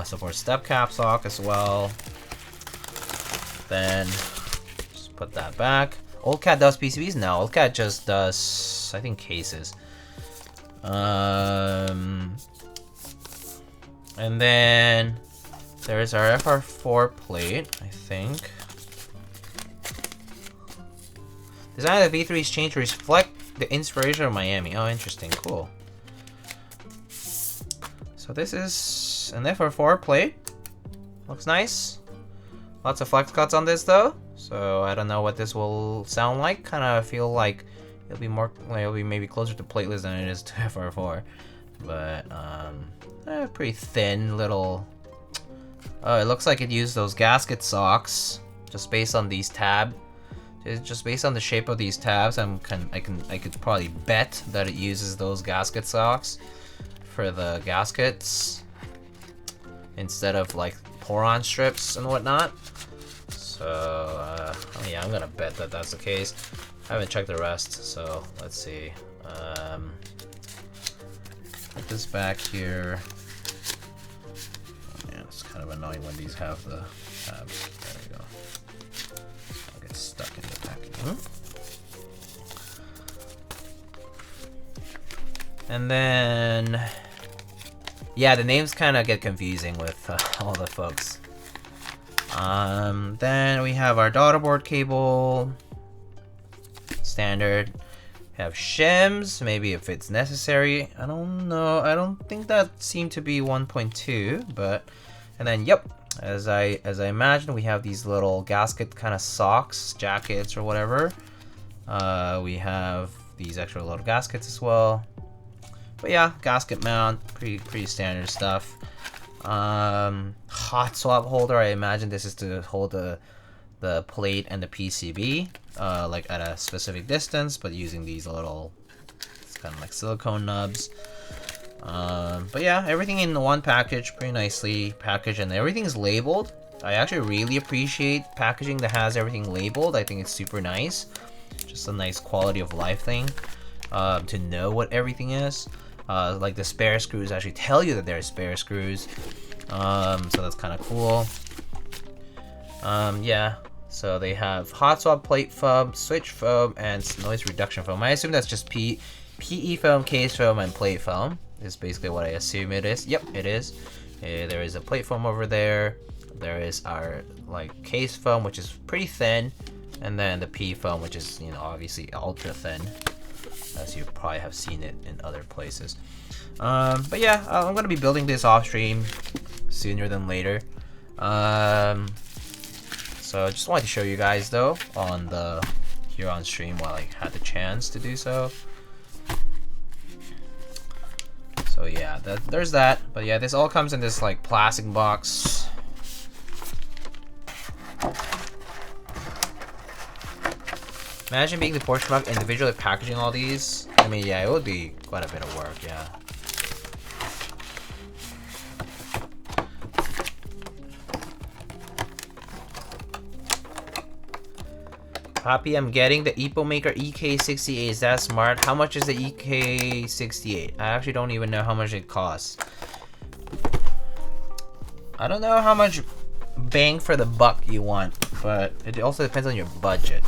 Supports step cap sock as well. Then just put that back. Old Cat does PCBs? No, Old Cat just does, I think, cases. And then there's our FR4 plate, I think. Design of the V3's changed to reflect the inspiration of Miami. Oh, interesting. Cool. So this is an FR4 plate. Looks nice. Lots of flex cuts on this though. So I don't know what this will sound like. Kind of feel like it'll be more, it'll be maybe closer to plateless than it is to FR4. But pretty thin little. Oh, it looks like it used those gasket socks just based on these tabs. Just based on the shape of these tabs, I could probably bet that it uses those gasket socks for the gaskets instead of like pour-on strips and whatnot. So oh yeah, I'm gonna bet that that's the case. I haven't checked the rest, so let's see. Put this back here. Oh, yeah, it's kind of annoying when these have the tabs. There we go. I'll get stuck in the packaging. And then, yeah, the names kind of get confusing with all the folks. Then we have our daughter board cable, standard. Have shims, maybe if it's necessary. I don't know. I don't think that seemed to be 1.2, but and then yep, as I imagined, we have these little gasket kind of socks, jackets or whatever. We have these extra little gaskets as well. But yeah, gasket mount, pretty standard stuff. Hot swap holder. I imagine this is to hold the plate and the PCB, like at a specific distance, but using these little, it's kind of like silicone nubs. But yeah, everything in the one package, pretty nicely packaged, and everything's labeled. I actually really appreciate packaging that has everything labeled. I think it's super nice. Just a nice quality of life thing, to know what everything is. Like the spare screws actually tell you that they're spare screws. So that's kind of cool. Yeah. So they have hot swap plate foam, switch foam, and noise reduction foam. I assume that's just PE foam, case foam, and plate foam. Is basically what I assume it is. Yep, it is. There is a plate foam over there. There is our like case foam, which is pretty thin, and then the PE foam, which is, you know, obviously ultra thin, as you probably have seen it in other places. But yeah, I'm gonna be building this off stream sooner than later. So I just wanted to show you guys though here on stream while I had the chance to do so. So yeah, there's that. But yeah, this all comes in this like plastic box. Imagine being the Porsche truck individually packaging all these. I mean, yeah, it would be quite a bit of work, yeah. Poppy, I'm getting the EPO Maker EK68. Is that smart? How much is the EK68? I actually don't even know how much it costs. I don't know how much bang for the buck you want, but it also depends on your budget.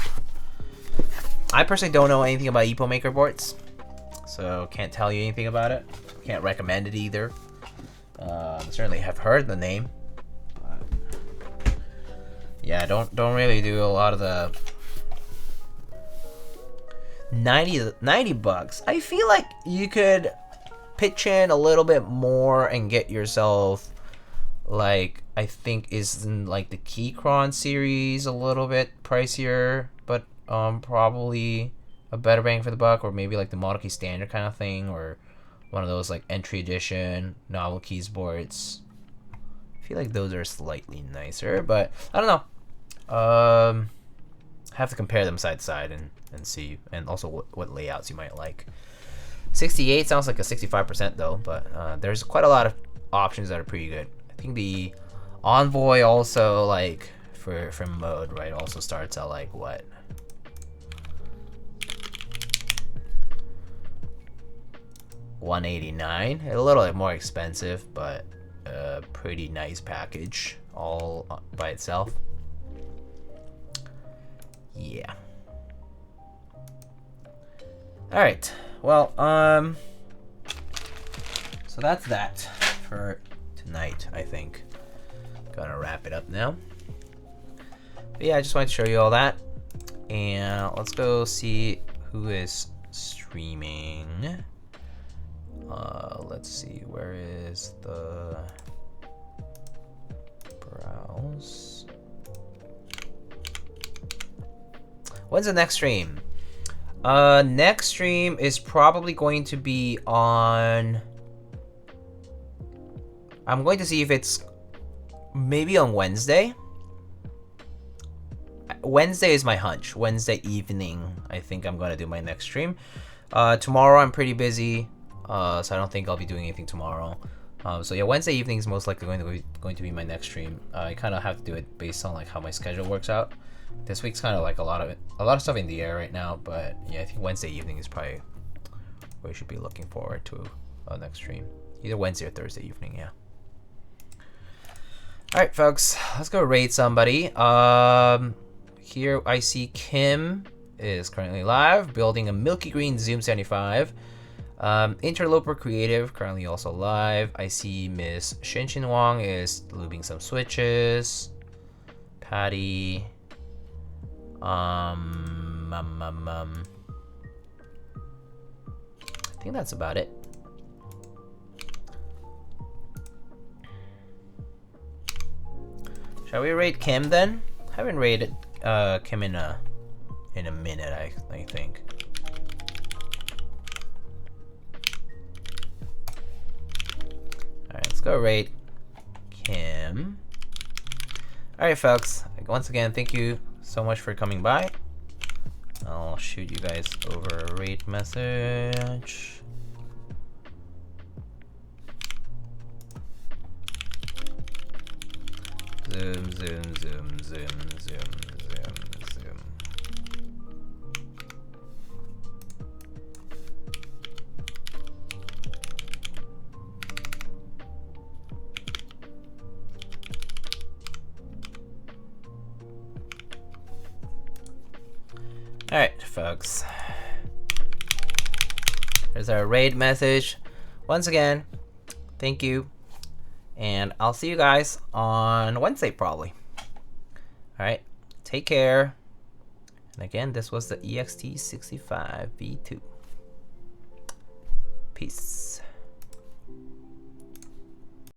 I personally don't know anything about EPO Maker boards, so can't tell you anything about it. Can't recommend it either. Certainly have heard the name. Yeah, don't really do a lot of the 90 bucks. I feel like you could pitch in a little bit more and get yourself, like, I think is in like the Keycron series, a little bit pricier, but probably a better bang for the buck, or maybe like the Model Key Standard kind of thing, or one of those like entry edition novel keys boards. I feel like those are slightly nicer, but I don't know. Have to compare them side to side and see, and also what layouts you might like. 68 sounds like a 65% though, but there's quite a lot of options that are pretty good. I think the Envoy also, like for mode, right, also starts at like what? $189, a little bit more expensive, but a pretty nice package all by itself. Yeah. All right. Well, so that's that for tonight, I think. Gonna wrap it up now. But yeah, I just wanted to show you all that, and let's go see who is streaming. Let's see, where is the browse? When's the next stream? Next stream is probably going to be on... I'm going to see if it's maybe on Wednesday. Wednesday is my hunch. Wednesday evening, I think I'm going to do my next stream. Tomorrow I'm pretty busy, so I don't think I'll be doing anything tomorrow. So yeah, Wednesday evening is most likely going to be my next stream. I kind of have to do it based on like how my schedule works out. This week's kind of like a lot of stuff in the air right now, but yeah, I think Wednesday evening is probably where you should be looking forward to next stream. Either Wednesday or Thursday evening, yeah. All right, folks, let's go raid somebody. Here I see Kim is currently live, building a Milky Green Zoom 75. Interloper Creative currently also live. I see Miss Shinshin Wong is lubing some switches. Patty. think that's about it. Shall we rate Kim then? Haven't rated Kim in a minute, I think. Alright, let's go rate Kim. Alright folks, once again, thank you so much for coming by. I'll shoot you guys over a rate message. Zoom, zoom, zoom, zoom, zoom, zoom, zoom. Alright, folks. There's our raid message. Once again, thank you. And I'll see you guys on Wednesday, probably. Alright, take care. And again, this was the EXT65 V2. Peace.